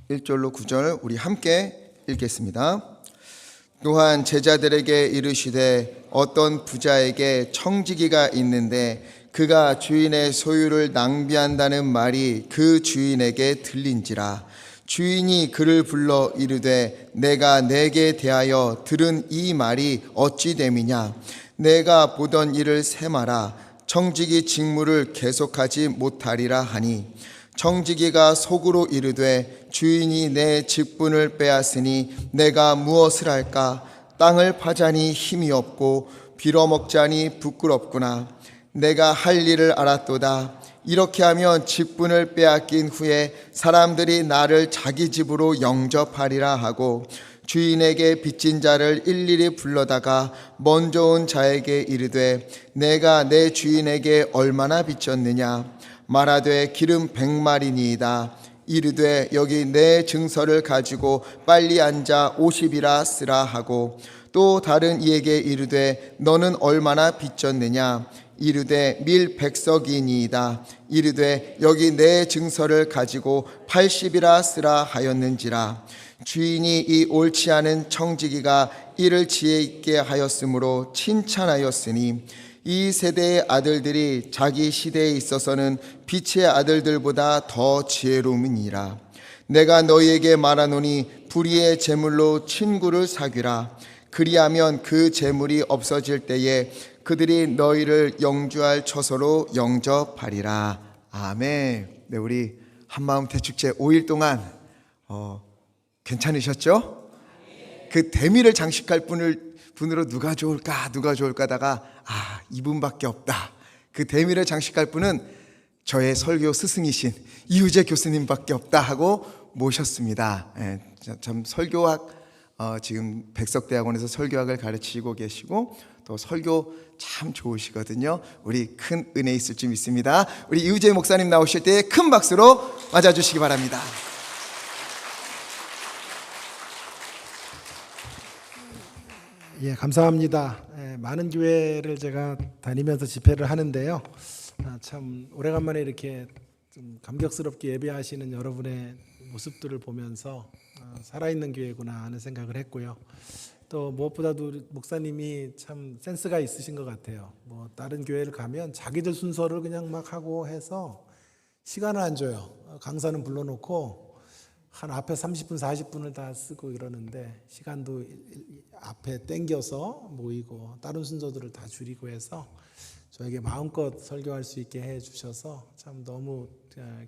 1절로 9절 우리 함께 읽겠습니다. 또한 제자들에게 이르시되 어떤 부자에게 청지기가 있는데 그가 주인의 소유를 낭비한다는 말이 그 주인에게 들린지라. 주인이 그를 불러 이르되 내가 내게 대하여 들은 이 말이 어찌 됨이냐. 내가 보던 일을 세마라. 청지기 직무를 계속하지 못하리라 하니, 청지기가 속으로 이르되 주인이 내 직분을 빼앗으니 내가 무엇을 할까. 땅을 파자니 힘이 없고 빌어먹자니 부끄럽구나. 내가 할 일을 알았도다. 이렇게 하면 직분을 빼앗긴 후에 사람들이 나를 자기 집으로 영접하리라 하고, 주인에게 빚진 자를 일일이 불러다가 먼저 온 자에게 이르되 내가 내 주인에게 얼마나 빚졌느냐. 말하되 기름 100마리니이다. 이르되 여기 내 증서를 가지고 빨리 앉아 50이라 쓰라 하고, 또 다른 이에게 이르되 너는 얼마나 빚졌느냐. 이르되 밀 100석이니이다. 이르되 여기 내 증서를 가지고 80이라 쓰라 하였는지라. 주인이 이 옳지 않은 청지기가 이를 지혜 있게 하였으므로 칭찬하였으니, 이 세대의 아들들이 자기 시대에 있어서는 빛의 아들들보다 더 지혜로움이니라. 내가 너희에게 말하노니 불의의 재물로 친구를 사귀라. 그리하면 그 재물이 없어질 때에 그들이 너희를 영주할 처소로 영접하리라. 아멘. 네, 우리 한마음 대축제 5일 동안 괜찮으셨죠? 그 대미를 장식할 분으로 누가 좋을까 하다가 이분밖에 없다. 그 대미를 장식할 분은 저의 설교 스승이신 이우재 교수님밖에 없다 하고 모셨습니다. 참 설교학, 지금 백석대학원에서 설교학을 가르치고 계시고 또 설교 참 좋으시거든요. 우리 큰 은혜 있을 줄 믿습니다. 우리 이우재 목사님 나오실 때 큰 박수로 맞아주시기 바랍니다. 예, 감사합니다. 많은 교회를 제가 다니면서 집회를 하는데요. 참 오래간만에 이렇게 좀 감격스럽게 예배하시는 여러분의 모습들을 보면서 살아있는 교회구나 하는 생각을 했고요. 또 무엇보다도 목사님이 참 센스가 있으신 것 같아요. 뭐 다른 교회를 가면 자기들 순서를 그냥 막 하고 해서 시간을 안 줘요. 강사는 불러놓고 한 앞에 30분 40분을 다 쓰고 이러는데 시간도 앞에 땡겨서 모이고 다른 순서들을 다 줄이고 해서 저에게 마음껏 설교할 수 있게 해주셔서 참 너무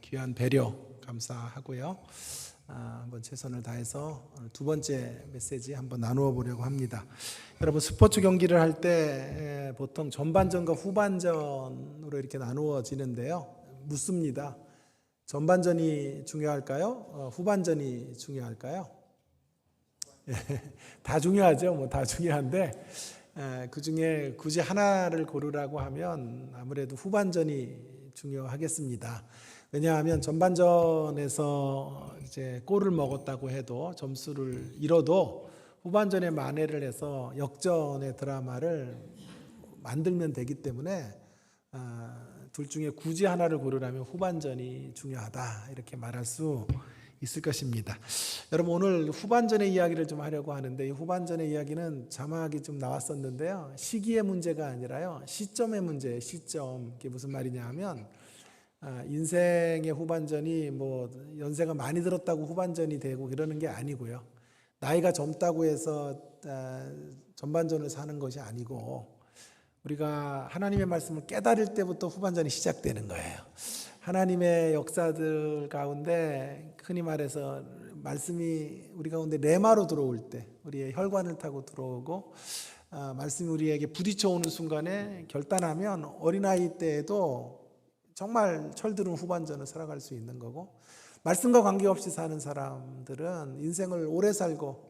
귀한 배려 감사하고요. 한번 최선을 다해서 두 번째 메시지 한번 나누어 보려고 합니다. 여러분, 스포츠 경기를 할 때 보통 전반전과 후반전으로 이렇게 나누어지는데요. 묻습니다. 전반전이 중요할까요? 후반전이 중요할까요? 다 중요하죠. 뭐 다 중요한데 그 중에 굳이 하나를 고르라고 하면 아무래도 후반전이 중요하겠습니다. 왜냐하면 전반전에서 이제 골을 먹었다고 해도 점수를 잃어도 후반전에 만회를 해서 역전의 드라마를 만들면 되기 때문에 둘 중에 굳이 하나를 고르라면 후반전이 중요하다 이렇게 말할 수 있을 것입니다. 여러분, 오늘 후반전의 이야기를 좀 하려고 하는데 이 후반전의 이야기는 자막이 좀 나왔었는데요. 시기의 문제가 아니라요, 시점의 문제예요. 시점. 이게 무슨 말이냐 하면 인생의 후반전이 뭐 연세가 많이 들었다고 후반전이 되고 그러는 게 아니고요. 나이가 젊다고 해서 전반전을 사는 것이 아니고 우리가 하나님의 말씀을 깨달을 때부터 후반전이 시작되는 거예요. 하나님의 역사들 가운데 흔히 말해서 말씀이 우리 가운데 레마로 들어올 때, 우리의 혈관을 타고 들어오고 말씀이 우리에게 부딪혀오는 순간에 결단하면 어린아이 때에도 정말 철들은 후반전을 살아갈 수 있는 거고, 말씀과 관계없이 사는 사람들은 인생을 오래 살고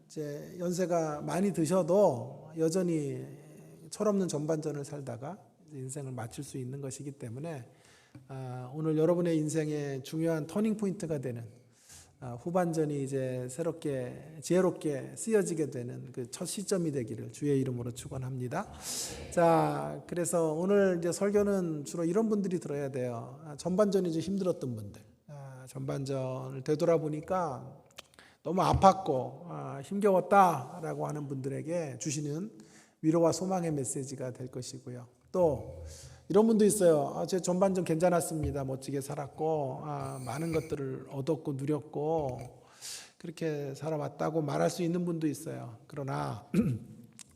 이제 연세가 많이 드셔도 여전히 철없는 전반전을 살다가 인생을 마칠 수 있는 것이기 때문에 오늘 여러분의 인생의 중요한 터닝 포인트가 되는 후반전이 이제 새롭게 지혜롭게 쓰여지게 되는 그 첫 시점이 되기를 주의 이름으로 축원합니다. 자, 그래서 오늘 이제 설교는 주로 이런 분들이 들어야 돼요. 전반전이 좀 힘들었던 분들, 전반전을 되돌아보니까 너무 아팠고 힘겨웠다라고 하는 분들에게 주시는 위로와 소망의 메시지가 될 것이고요. 또 이런 분도 있어요. 제 전반전 괜찮았습니다. 멋지게 살았고 많은 것들을 얻었고 누렸고 그렇게 살아왔다고 말할 수 있는 분도 있어요. 그러나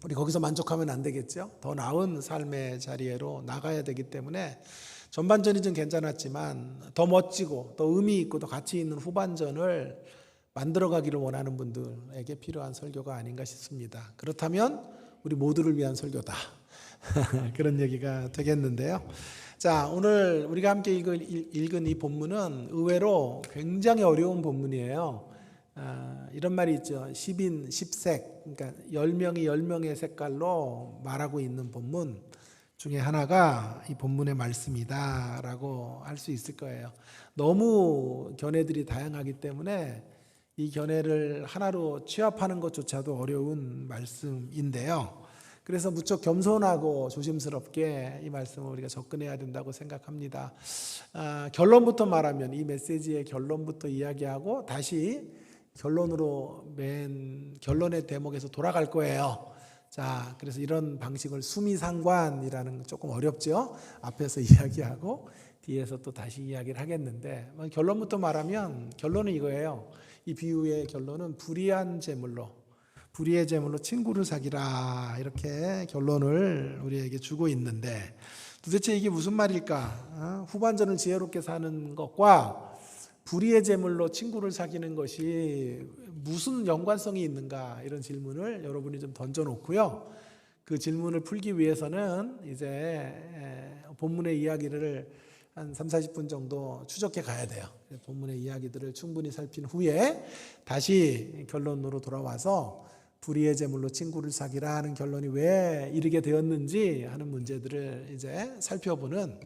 우리 거기서 만족하면 안 되겠죠. 더 나은 삶의 자리로 나가야 되기 때문에 전반전이 좀 괜찮았지만 더 멋지고 더 의미 있고 더 가치 있는 후반전을 만들어가기를 원하는 분들에게 필요한 설교가 아닌가 싶습니다. 그렇다면 우리 모두를 위한 설교다. 그런 얘기가 되겠는데요. 자, 오늘 우리가 함께 읽은 이 본문은 의외로 굉장히 어려운 본문이에요. 이런 말이 있죠. 10인 10색, 그러니까 10명이 10명의 색깔로 말하고 있는 본문 중에 하나가 이 본문의 말씀이다라고 할 수 있을 거예요. 너무 견해들이 다양하기 때문에 이 견해를 하나로 취합하는 것조차도 어려운 말씀인데요. 그래서 무척 겸손하고 조심스럽게 이 말씀을 우리가 접근해야 된다고 생각합니다. 결론부터 말하면 이 메시지의 결론부터 이야기하고 다시 결론의 대목에서 돌아갈 거예요. 자, 그래서 이런 방식을 수미상관이라는 조금 어렵죠. 앞에서 이야기하고 뒤에서 또 다시 이야기를 하겠는데 결론부터 말하면 결론은 이거예요. 이 비유의 결론은 불의의 제물로 친구를 사귀라 이렇게 결론을 우리에게 주고 있는데 도대체 이게 무슨 말일까? 후반전을 지혜롭게 사는 것과 불의의 제물로 친구를 사귀는 것이 무슨 연관성이 있는가 이런 질문을 여러분이 좀 던져놓고요. 그 질문을 풀기 위해서는 이제 본문의 이야기를 한 30-40분 정도 추적해 가야 돼요. 본문의 이야기들을 충분히 살핀 후에 다시 결론으로 돌아와서 불의의 제물로 친구를 사귀라 하는 결론이 왜 이르게 되었는지 하는 문제들을 이제 살펴보는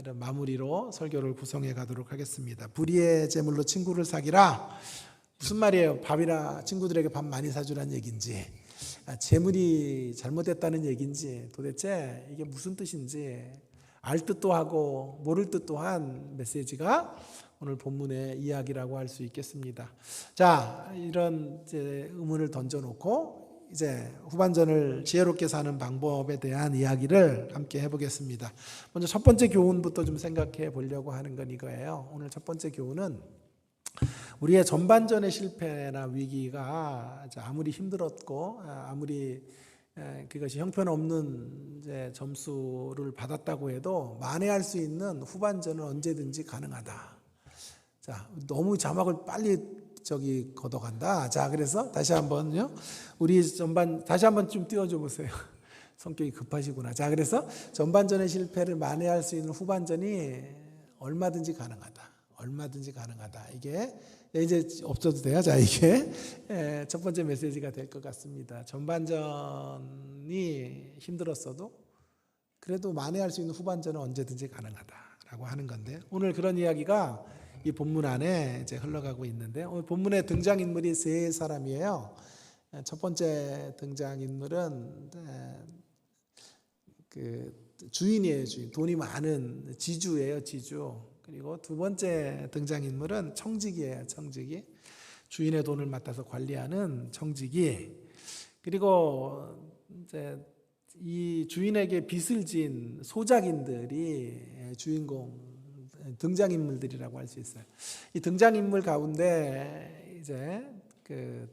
이런 마무리로 설교를 구성해 가도록 하겠습니다. 불의의 제물로 친구를 사귀라 무슨 말이에요? 밥이나 친구들에게 밥 많이 사주라는 얘기인지 제물이 잘못됐다는 얘기인지 도대체 이게 무슨 뜻인지 알 듯도 하고 모를 듯도 한 메시지가 오늘 본문의 이야기라고 할 수 있겠습니다. 자, 이런 이제 의문을 던져놓고 이제 후반전을 지혜롭게 사는 방법에 대한 이야기를 함께 해보겠습니다. 먼저 첫 번째 교훈부터 좀 생각해 보려고 하는 건 이거예요. 오늘 첫 번째 교훈은 우리의 전반전의 실패나 위기가 아무리 힘들었고 아무리 그것이 형편없는 이제 점수를 받았다고 해도 만회할 수 있는 후반전은 언제든지 가능하다. 자, 너무 자막을 빨리 걷어간다. 자, 그래서 다시 한번요. 다시 한번 좀 띄워줘 보세요. 성격이 급하시구나. 자, 그래서 전반전의 실패를 만회할 수 있는 후반전이 얼마든지 가능하다. 이게 이제 없어도 돼요. 자, 이게 첫 번째 메시지가 될 것 같습니다. 전반전이 힘들었어도 그래도 만회할 수 있는 후반전은 언제든지 가능하다라고 하는 건데 오늘 그런 이야기가 이 본문 안에 이제 흘러가고 있는데 오늘 본문의 등장인물이 세 사람이에요. 첫 번째 등장인물은 그 주인이에요. 주인. 돈이 많은 지주예요. 지주. 그리고 두 번째 등장인물은 청지기예요. 청지기. 주인의 돈을 맡아서 관리하는 청지기. 그리고 이제 이 주인에게 빚을 진 소작인들이 주인공 등장인물들이라고 할 수 있어요. 이 등장인물 가운데 이제 그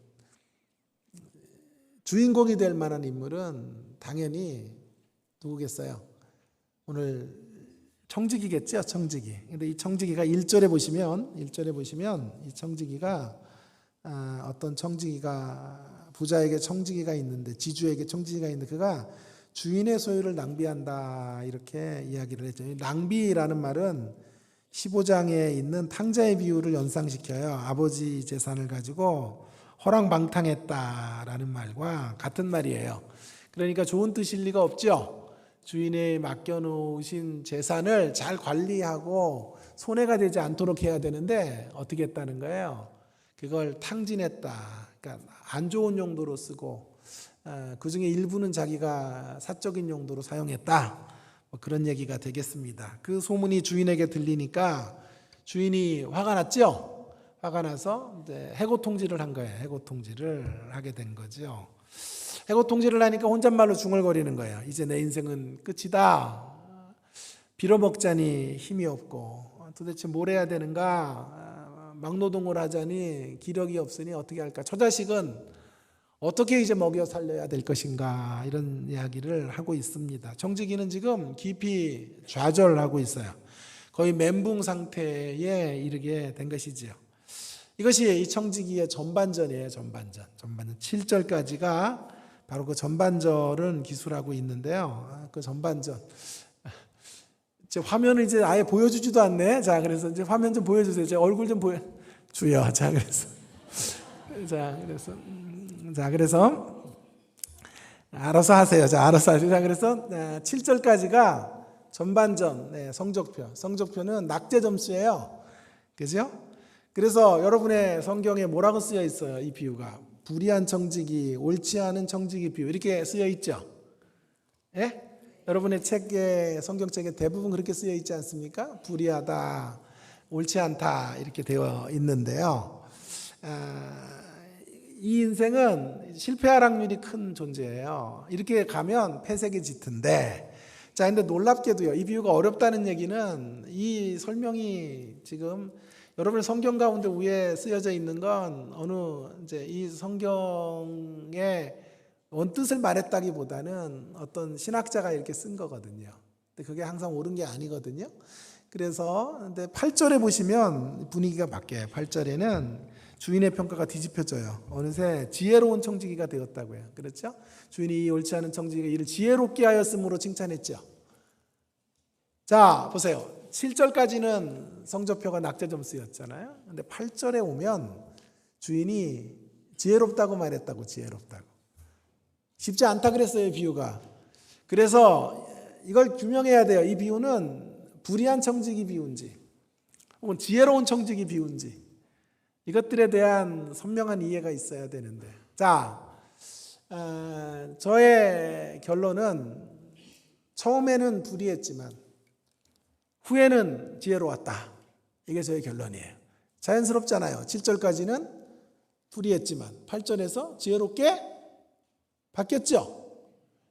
주인공이 될 만한 인물은 당연히 누구겠어요? 오늘 청지기겠죠, 청지기. 근데 이 청지기가 1절에 보시면 이 청지기가 어떤 청지기가 부자에게 청지기가 있는데 지주에게 청지기가 있는데 그가 주인의 소유를 낭비한다 이렇게 이야기를 했죠. 낭비라는 말은 15장에 있는 탕자의 비유를 연상시켜요. 아버지 재산을 가지고 허랑방탕했다라는 말과 같은 말이에요. 그러니까 좋은 뜻일 리가 없죠. 주인이 맡겨놓으신 재산을 잘 관리하고 손해가 되지 않도록 해야 되는데 어떻게 했다는 거예요? 그걸 탕진했다. 그러니까 안 좋은 용도로 쓰고 그중에 일부는 자기가 사적인 용도로 사용했다. 그런 얘기가 되겠습니다. 그 소문이 주인에게 들리니까 주인이 화가 났죠. 화가 나서 이제 해고 통지를 한 거예요. 해고 통지를 하게 된 거죠. 해고 통지를 하니까 혼잣말로 중얼거리는 거예요. 이제 내 인생은 끝이다. 빌어먹자니 힘이 없고 도대체 뭘 해야 되는가. 막노동을 하자니 기력이 없으니 어떻게 할까. 저 자식은 어떻게 이제 먹여 살려야 될 것인가. 이런 이야기를 하고 있습니다. 청지기는 지금 깊이 좌절하고 있어요. 거의 멘붕 상태에 이르게 된 것이지요. 이것이 이 청지기의 전반전이에요. 전반전 7절까지가 바로 그 전반전을 기술하고 있는데요. 그 전반전 이제 화면을 이제 아예 보여주지도 않네. 자, 그래서 이제 화면 좀 보여주세요. 제 얼굴 좀 보여주요. 자, 그래서 알아서 하세요. 자, 알아서 하세요. 자, 그래서 7절까지가 전반전 성적표는 낙제 점수예요. 그죠? 그래서 여러분의 성경에 뭐라고 쓰여 있어요? 이 비유가 불의한 청지기, 옳지 않은 청지기 비유 이렇게 쓰여 있죠. 예? 여러분의 책에 성경책에 대부분 그렇게 쓰여 있지 않습니까? 불의하다, 옳지 않다 이렇게 되어 있는데요. 이 인생은 실패할 확률이 큰 존재예요. 이렇게 가면 폐색이 짙은데, 자, 근데 놀랍게도요. 이 비유가 어렵다는 얘기는 이 설명이 지금 여러분의 성경 가운데 위에 쓰여져 있는 건 어느 이제 이 성경의 원뜻을 말했다기보다는 어떤 신학자가 이렇게 쓴 거거든요. 근데 그게 항상 옳은 게 아니거든요. 그래서 근데 8절에 보시면 분위기가 바뀌어요. 8절에는 주인의 평가가 뒤집혀져요. 어느새 지혜로운 청지기가 되었다고요. 그렇죠? 주인이 옳지 않은 청지기가 이를 지혜롭게 하였으므로 칭찬했죠. 자, 보세요. 7절까지는 성적표가 낙제 점수였잖아요. 근데 8절에 오면 주인이 지혜롭다고 말했다고. 지혜롭다고. 쉽지 않다 그랬어요. 이 비유가. 그래서 이걸 규명해야 돼요. 이 비유는 불의한 청지기 비유인지 혹은 지혜로운 청지기 비유인지 이것들에 대한 선명한 이해가 있어야 되는데, 자, 저의 결론은 처음에는 불의했지만 후에는 지혜로웠다. 이게 저의 결론이에요. 자연스럽잖아요. 7절까지는 불의했지만 8절에서 지혜롭게 바뀌었죠.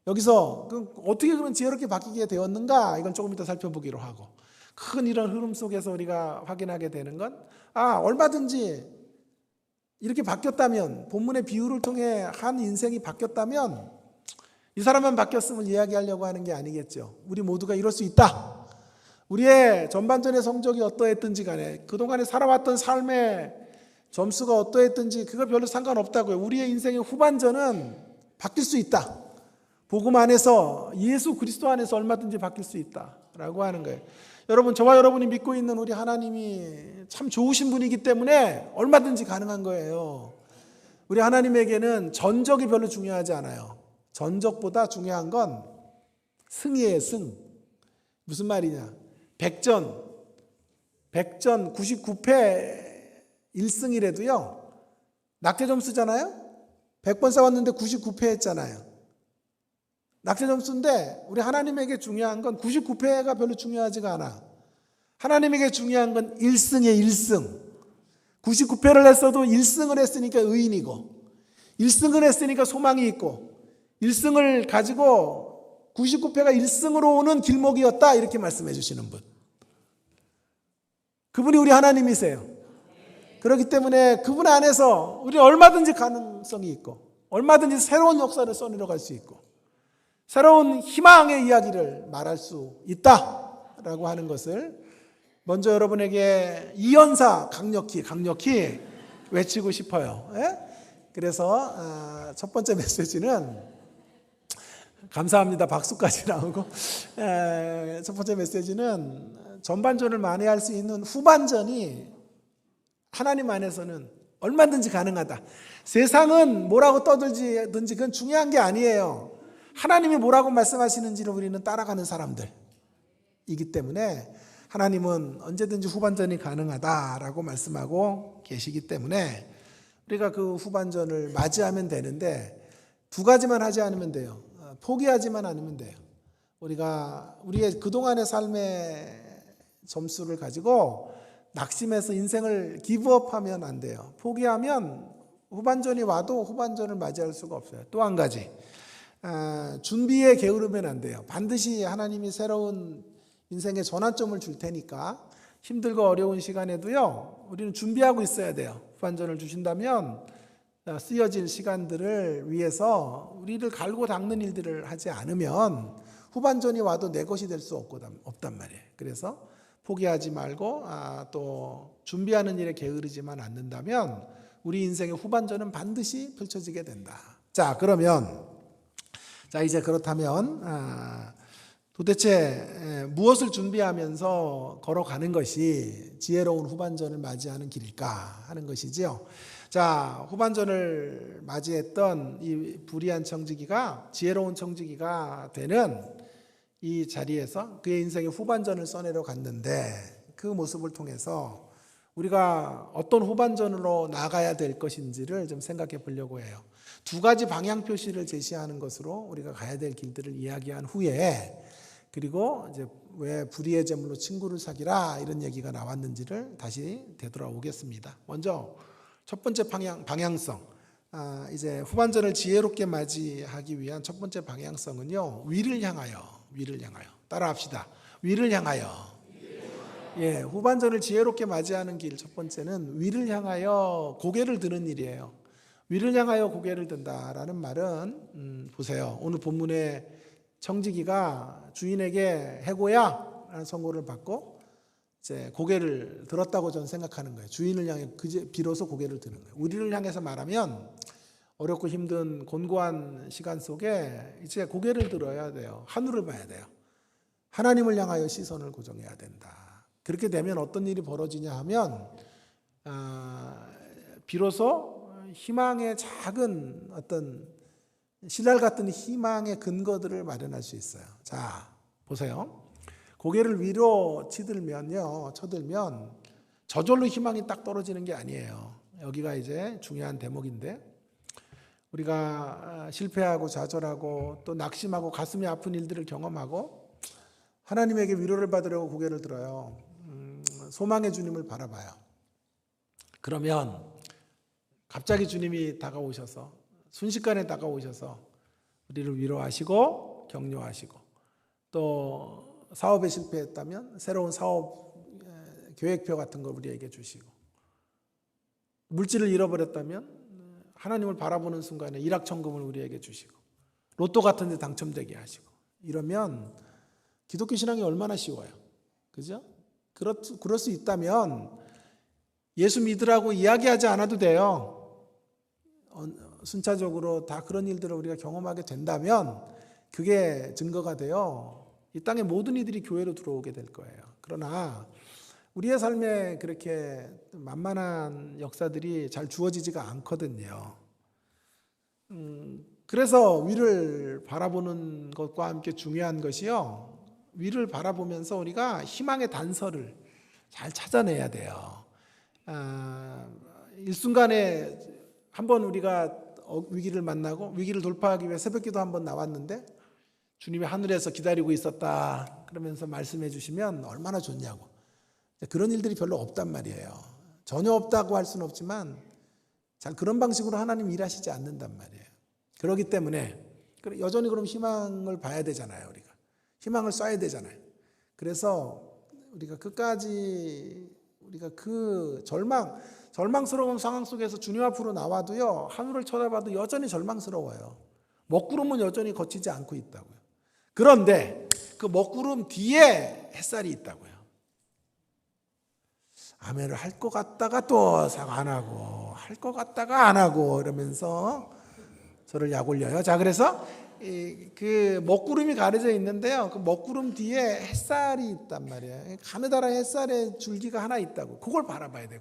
여기서 어떻게 그런 지혜롭게 바뀌게 되었는가, 이건 조금 이따 살펴보기로 하고, 큰 이런 흐름 속에서 우리가 확인하게 되는 건 얼마든지 이렇게 바뀌었다면, 본문의 비유를 통해 한 인생이 바뀌었다면 이 사람만 바뀌었음을 이야기하려고 하는 게 아니겠죠. 우리 모두가 이럴 수 있다. 우리의 전반전의 성적이 어떠했든지 간에 그동안에 살아왔던 삶의 점수가 어떠했든지 그거 별로 상관없다고요. 우리의 인생의 후반전은 바뀔 수 있다. 복음 안에서, 예수 그리스도 안에서 얼마든지 바뀔 수 있다라고 하는 거예요. 여러분, 저와 여러분이 믿고 있는 우리 하나님이 참 좋으신 분이기 때문에 얼마든지 가능한 거예요. 우리 하나님에게는 전적이 별로 중요하지 않아요. 전적보다 중요한 건 승이에요. 승. 무슨 말이냐? 100전 99패 1승이라도요 낙제 점수잖아요. 100번 싸웠는데 99패 했잖아요. 낙제 점수인데 우리 하나님에게 중요한 건 99패가 별로 중요하지가 않아. 하나님에게 중요한 건 1승이에요. 1승. 99패를 했어도 1승을 했으니까 의인이고, 1승을 했으니까 소망이 있고, 1승을 가지고 99패가 1승으로 오는 길목이었다, 이렇게 말씀해 주시는 분, 그분이 우리 하나님이세요. 그렇기 때문에 그분 안에서 우리 얼마든지 가능성이 있고, 얼마든지 새로운 역사를 써내려갈 수 있고, 새로운 희망의 이야기를 말할 수 있다라고 하는 것을 먼저 여러분에게 이연사 강력히 외치고 싶어요. 예? 그래서 첫 번째 메시지는, 감사합니다, 박수까지 나오고, 첫 번째 메시지는 전반전을 만회할 수 있는 후반전이 하나님 안에서는 얼마든지 가능하다. 세상은 뭐라고 떠들든지 그건 중요한 게 아니에요. 하나님이 뭐라고 말씀하시는지를 우리는 따라가는 사람들이기 때문에 하나님은 언제든지 후반전이 가능하다라고 말씀하고 계시기 때문에 우리가 그 후반전을 맞이하면 되는데, 두 가지만 하지 않으면 돼요. 포기하지만 않으면 돼요. 우리가 우리의 그동안의 삶의 점수를 가지고 낙심해서 인생을 기브업하면 안 돼요. 포기하면 후반전이 와도 후반전을 맞이할 수가 없어요. 또 한 가지, 준비에 게으르면 안 돼요. 반드시 하나님이 새로운 인생의 전환점을 줄 테니까 힘들고 어려운 시간에도요, 우리는 준비하고 있어야 돼요. 후반전을 주신다면 쓰여질 시간들을 위해서 우리를 갈고 닦는 일들을 하지 않으면 후반전이 와도 내 것이 될 수 없단 말이에요. 그래서 포기하지 말고 또 준비하는 일에 게으르지만 않는다면 우리 인생의 후반전은 반드시 펼쳐지게 된다. 자, 그러면 이제 그렇다면 도대체 무엇을 준비하면서 걸어가는 것이 지혜로운 후반전을 맞이하는 길일까 하는 것이지요. 자, 후반전을 맞이했던 이 불의한 청지기가 지혜로운 청지기가 되는 이 자리에서 그의 인생의 후반전을 써내려 갔는데, 그 모습을 통해서 우리가 어떤 후반전으로 나가야 될 것인지를 좀 생각해 보려고 해요. 두 가지 방향 표시를 제시하는 것으로 우리가 가야 될 길들을 이야기한 후에, 그리고 이제 왜 불의의 제물로 친구를 사귀라 이런 얘기가 나왔는지를 다시 되돌아오겠습니다. 먼저 첫 번째 방향성, 이제 후반전을 지혜롭게 맞이하기 위한 첫 번째 방향성은요, 위를 향하여 따라합시다. 위를 향하여. 예, 후반전을 지혜롭게 맞이하는 길 첫 번째는 위를 향하여 고개를 드는 일이에요. 위를 향하여 고개를 든다라는 말은 보세요. 오늘 본문의 청지기가 주인에게 해고야 라는 선고를 받고 이제 고개를 들었다고 저는 생각하는 거예요. 주인을 향해 비로소 고개를 드는 거예요. 우리를 향해서 말하면 어렵고 힘든 곤고한 시간 속에 이제 고개를 들어야 돼요. 하늘을 봐야 돼요. 하나님을 향하여 시선을 고정해야 된다. 그렇게 되면 어떤 일이 벌어지냐 하면 비로소 희망의 작은 어떤 신랄 같은 희망의 근거들을 마련할 수 있어요. 자, 보세요. 고개를 위로 쳐들면 저절로 희망이 딱 떨어지는 게 아니에요. 여기가 이제 중요한 대목인데, 우리가 실패하고 좌절하고 또 낙심하고 가슴이 아픈 일들을 경험하고 하나님에게 위로를 받으려고 고개를 들어요. 소망의 주님을 바라봐요. 그러면 갑자기 주님이 다가오셔서, 순식간에 다가오셔서 우리를 위로하시고 격려하시고, 또 사업에 실패했다면 새로운 사업 계획표 같은 거 우리에게 주시고, 물질을 잃어버렸다면 하나님을 바라보는 순간에 일확천금을 우리에게 주시고, 로또 같은 데 당첨되게 하시고, 이러면 기독교 신앙이 얼마나 쉬워요. 그죠? 그럴 수 있다면 예수 믿으라고 이야기하지 않아도 돼요. 순차적으로 다 그런 일들을 우리가 경험하게 된다면 그게 증거가 되어 이 땅의 모든 이들이 교회로 들어오게 될 거예요. 그러나 우리의 삶에 그렇게 만만한 역사들이 잘 주어지지가 않거든요. 그래서 위를 바라보는 것과 함께 중요한 것이요, 위를 바라보면서 우리가 희망의 단서를 잘 찾아내야 돼요. 일순간에 한번 우리가 위기를 만나고 위기를 돌파하기 위해 새벽기도 한번 나왔는데 주님이 하늘에서 기다리고 있었다 그러면서 말씀해 주시면 얼마나 좋냐고. 그런 일들이 별로 없단 말이에요. 전혀 없다고 할 수는 없지만 잘 그런 방식으로 하나님 일하시지 않는단 말이에요. 그렇기 때문에 여전히 그럼 희망을 봐야 되잖아요. 우리가 희망을 쏴야 되잖아요. 그래서 우리가 끝까지 우리가 그 절망스러운 상황 속에서 주님 앞으로 나와도요, 하늘을 쳐다봐도 여전히 절망스러워요. 먹구름은 여전히 거치지 않고 있다고요. 그런데 그 먹구름 뒤에 햇살이 있다고요. 아멘을 할 것 같다가 또 안 하고, 할 것 같다가 안 하고 이러면서 저를 약올려요. 자, 그래서 그 먹구름이 가려져 있는데요, 그 먹구름 뒤에 햇살이 있단 말이에요. 가느다란 햇살의 줄기가 하나 있다고. 그걸 바라봐야 돼.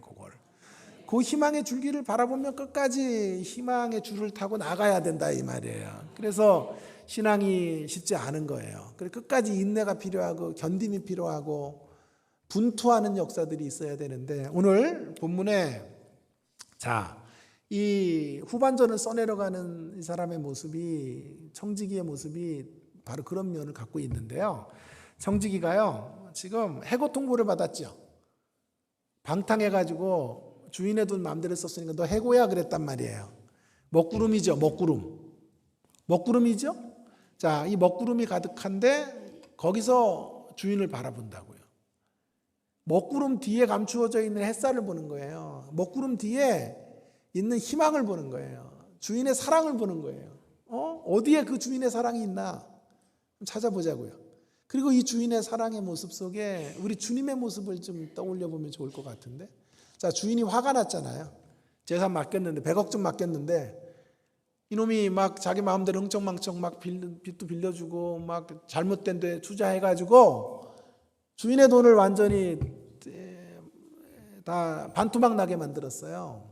그 희망의 줄기를 바라보면 끝까지 희망의 줄을 타고 나가야 된다 이 말이에요. 그래서 신앙이 쉽지 않은 거예요. 끝까지 인내가 필요하고 견딤이 필요하고 분투하는 역사들이 있어야 되는데, 오늘 본문에 이 후반전을 써내려가는 이 사람의 모습이, 청지기의 모습이 바로 그런 면을 갖고 있는데요. 청지기가요, 지금 해고 통보를 받았죠. 방탕해가지고 주인의 돈 마음대로 썼으니까 너 해고야 그랬단 말이에요. 먹구름이죠. 먹구름이죠. 자, 이 먹구름이 가득한데 거기서 주인을 바라본다고요. 먹구름 뒤에 감추어져 있는 햇살을 보는 거예요. 먹구름 뒤에 있는 희망을 보는 거예요. 주인의 사랑을 보는 거예요. 어디에 그 주인의 사랑이 있나 찾아보자고요. 그리고 이 주인의 사랑의 모습 속에 우리 주님의 모습을 좀 떠올려 보면 좋을 것 같은데. 자, 주인이 화가 났잖아요. 재산 맡겼는데 100억 좀 맡겼는데 이놈이 막 자기 마음대로 흥청망청 막 빚도 빌려주고 막 잘못된 데 투자해가지고 주인의 돈을 완전히 다 반토막 나게 만들었어요.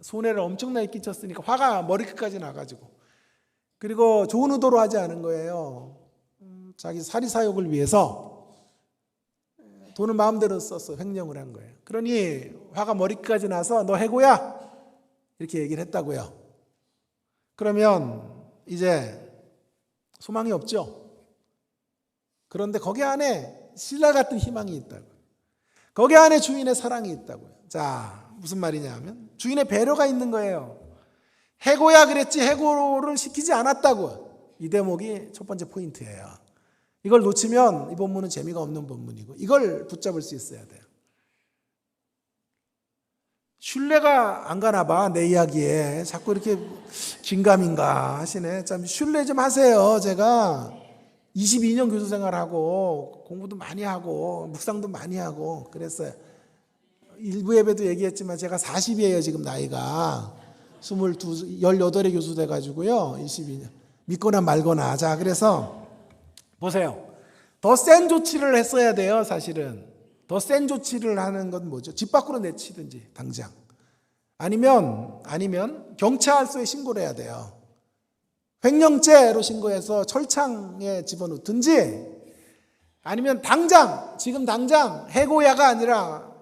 손해를 엄청나게 끼쳤으니까 화가 머리끝까지 나가지고. 그리고 좋은 의도로 하지 않은 거예요. 자기 사리사욕을 위해서 돈을 마음대로 써서 횡령을 한 거예요. 그러니 화가 머리끝까지 나서 너 해고야 이렇게 얘기를 했다고요. 그러면 이제 소망이 없죠. 그런데 거기 안에 신라 같은 희망이 있다고요. 거기 안에 주인의 사랑이 있다고요. 자, 무슨 말이냐 하면 주인의 배려가 있는 거예요. 해고야 그랬지 해고를 시키지 않았다고. 이 대목이 첫 번째 포인트예요. 이걸 놓치면 이 본문은 재미가 없는 본문이고 이걸 붙잡을 수 있어야 돼요. 신뢰가 안 가나 봐. 내 이야기에 자꾸 이렇게 긴가민가 하시네. 참 신뢰 좀 하세요. 제가 22년 교수 생활하고 공부도 많이 하고 묵상도 많이 하고 그랬어요. 일부 예배도 얘기했지만 제가 40이에요. 지금 나이가 18에 교수 돼가지고요. 22년 믿거나 말거나. 자, 그래서 보세요. 더 센 조치를 했어야 돼요. 사실은 더 센 조치를 하는 건 뭐죠? 집 밖으로 내치든지 당장. 아니면 경찰서에 신고를 해야 돼요. 횡령죄로 신고해서 철창에 집어넣든지 아니면 지금 당장 해고야가 아니라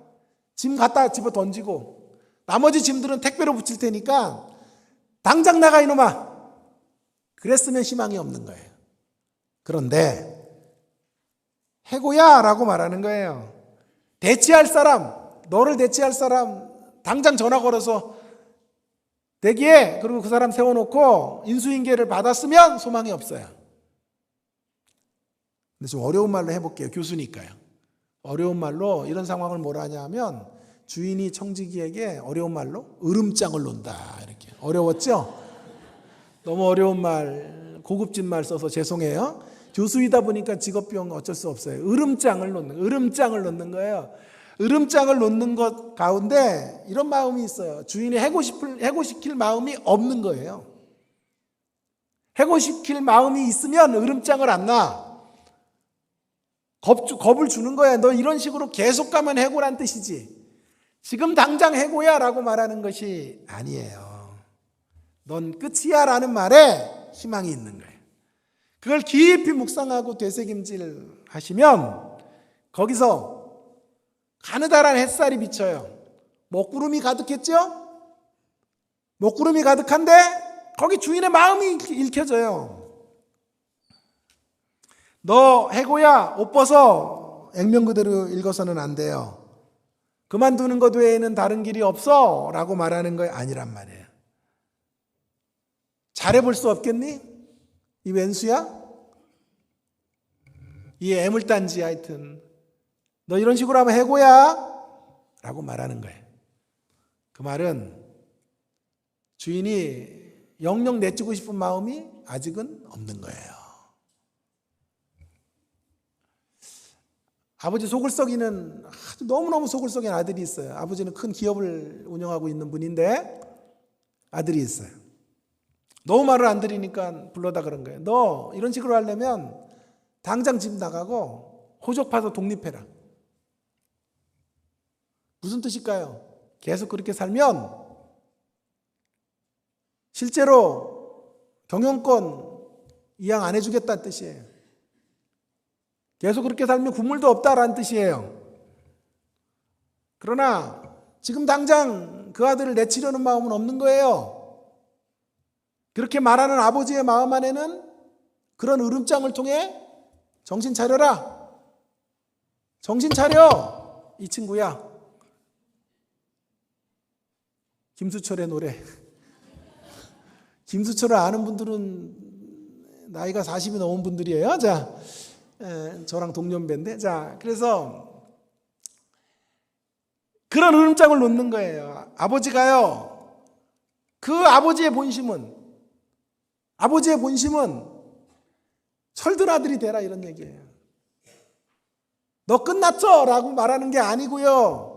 짐 갖다 집어 던지고 나머지 짐들은 택배로 붙일 테니까 당장 나가 이놈아. 그랬으면 희망이 없는 거예요. 그런데 해고야라고 말하는 거예요. 너를 대체할 사람 당장 전화 걸어서 대기해. 그리고 그 사람 세워놓고 인수인계를 받았으면 소망이 없어요. 근데 좀 어려운 말로 해볼게요. 교수니까요. 어려운 말로 이런 상황을 뭐라 하냐 하면 주인이 청지기에게 어려운 말로 으름장을 놓는다. 이렇게 어려웠죠? 너무 어려운 말, 고급진 말 써서 죄송해요. 교수이다 보니까 직업병 어쩔 수 없어요. 으름장을 놓는 거예요. 으름장을 놓는 것 가운데 이런 마음이 있어요. 주인이 해고시킬 마음이 없는 거예요. 해고시킬 마음이 있으면 으름장을 안 놔. 겁을 주는 거야. 너 이런 식으로 계속 가면 해고란 뜻이지. 지금 당장 해고야 라고 말하는 것이 아니에요. 넌 끝이야 라는 말에 희망이 있는 거예요. 그걸 깊이 묵상하고 되새김질 하시면 거기서 가느다란 햇살이 비쳐요. 먹구름이 가득했죠? 먹구름이 가득한데 거기 주인의 마음이 읽혀져요. 너 해고야 옷 벗어. 액면 그대로 읽어서는 안 돼요. 그만두는 것 외에는 다른 길이 없어 라고 말하는 거 아니란 말이에요. 잘해볼 수 없겠니? 이 왼수야? 이 애물단지 하여튼 너 이런 식으로 하면 해고야 라고 말하는 거예요. 그 말은 주인이 영영 내치고 싶은 마음이 아직은 없는 거예요. 아버지 속을 썩이는 너무너무 속을 썩이는 아들이 있어요. 아버지는 큰 기업을 운영하고 있는 분인데 아들이 있어요. 너무 말을 안 들으니까 불러다 그런 거예요. 너 이런 식으로 하려면 당장 집 나가고 호적 파서 독립해라. 무슨 뜻일까요? 계속 그렇게 살면 실제로 경영권 이양 안 해주겠다는 뜻이에요. 계속 그렇게 살면 국물도 없다라는 뜻이에요. 그러나 지금 당장 그 아들을 내치려는 마음은 없는 거예요. 그렇게 말하는 아버지의 마음 안에는 그런 으름장을 통해 정신 차려라. 정신 차려. 이 친구야. 김수철의 노래. 김수철을 아는 분들은 나이가 40이 넘은 분들이에요. 자, 저랑 동년배인데, 자, 그래서 그런 흐름장을 놓는 거예요. 아버지가요, 그 아버지의 본심은 철든 아들이 되라, 이런 얘기예요. 너 끝났죠? 라고 말하는 게 아니고요.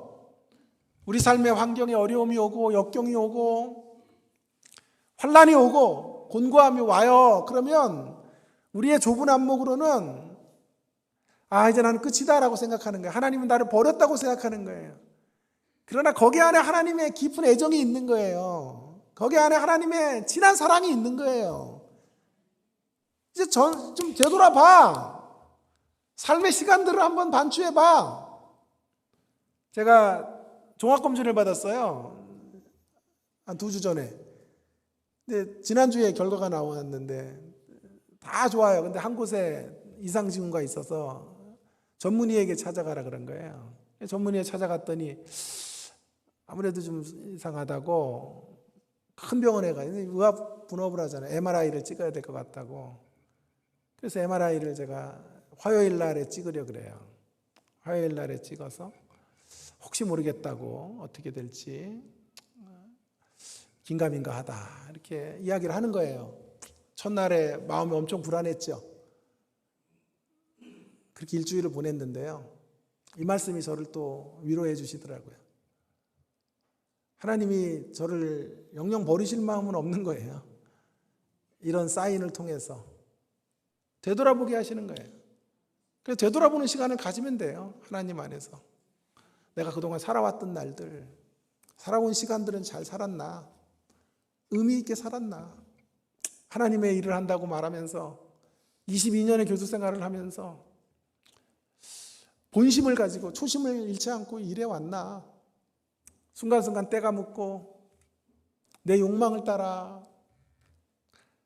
우리 삶의 환경에 어려움이 오고 역경이 오고 환난이 오고 곤고함이 와요. 그러면 우리의 좁은 안목으로는 이제 나는 끝이다 라고 생각하는 거예요. 하나님은 나를 버렸다고 생각하는 거예요. 그러나 거기 안에 하나님의 깊은 애정이 있는 거예요. 거기 안에 하나님의 진한 사랑이 있는 거예요. 이제 좀 되돌아봐. 삶의 시간들을 한번 반추해봐. 제가 종합검진을 받았어요. 한 2주 전에. 근데 지난주에 결과가 나왔는데 다 좋아요. 근데 한 곳에 이상징후가 있어서 전문의에게 찾아가라 그런 거예요. 전문의에 찾아갔더니 아무래도 좀 이상하다고 큰 병원에 가요. 의학 분업을 하잖아요. MRI를 찍어야 될 것 같다고. 그래서 MRI를 제가 화요일 날에 찍으려 그래요. 화요일 날에 찍어서 혹시 모르겠다고 어떻게 될지 긴가민가하다 이렇게 이야기를 하는 거예요. 첫날에 마음이 엄청 불안했죠. 그렇게 일주일을 보냈는데요. 이 말씀이 저를 또 위로해 주시더라고요. 하나님이 저를 영영 버리실 마음은 없는 거예요. 이런 사인을 통해서 되돌아보게 하시는 거예요. 그래서 되돌아보는 시간을 가지면 돼요. 하나님 안에서. 내가 그동안 살아왔던 날들, 살아온 시간들은 잘 살았나? 의미 있게 살았나? 하나님의 일을 한다고 말하면서 22년의 교수 생활을 하면서 본심을 가지고 초심을 잃지 않고 일해왔나? 순간순간 때가 묻고 내 욕망을 따라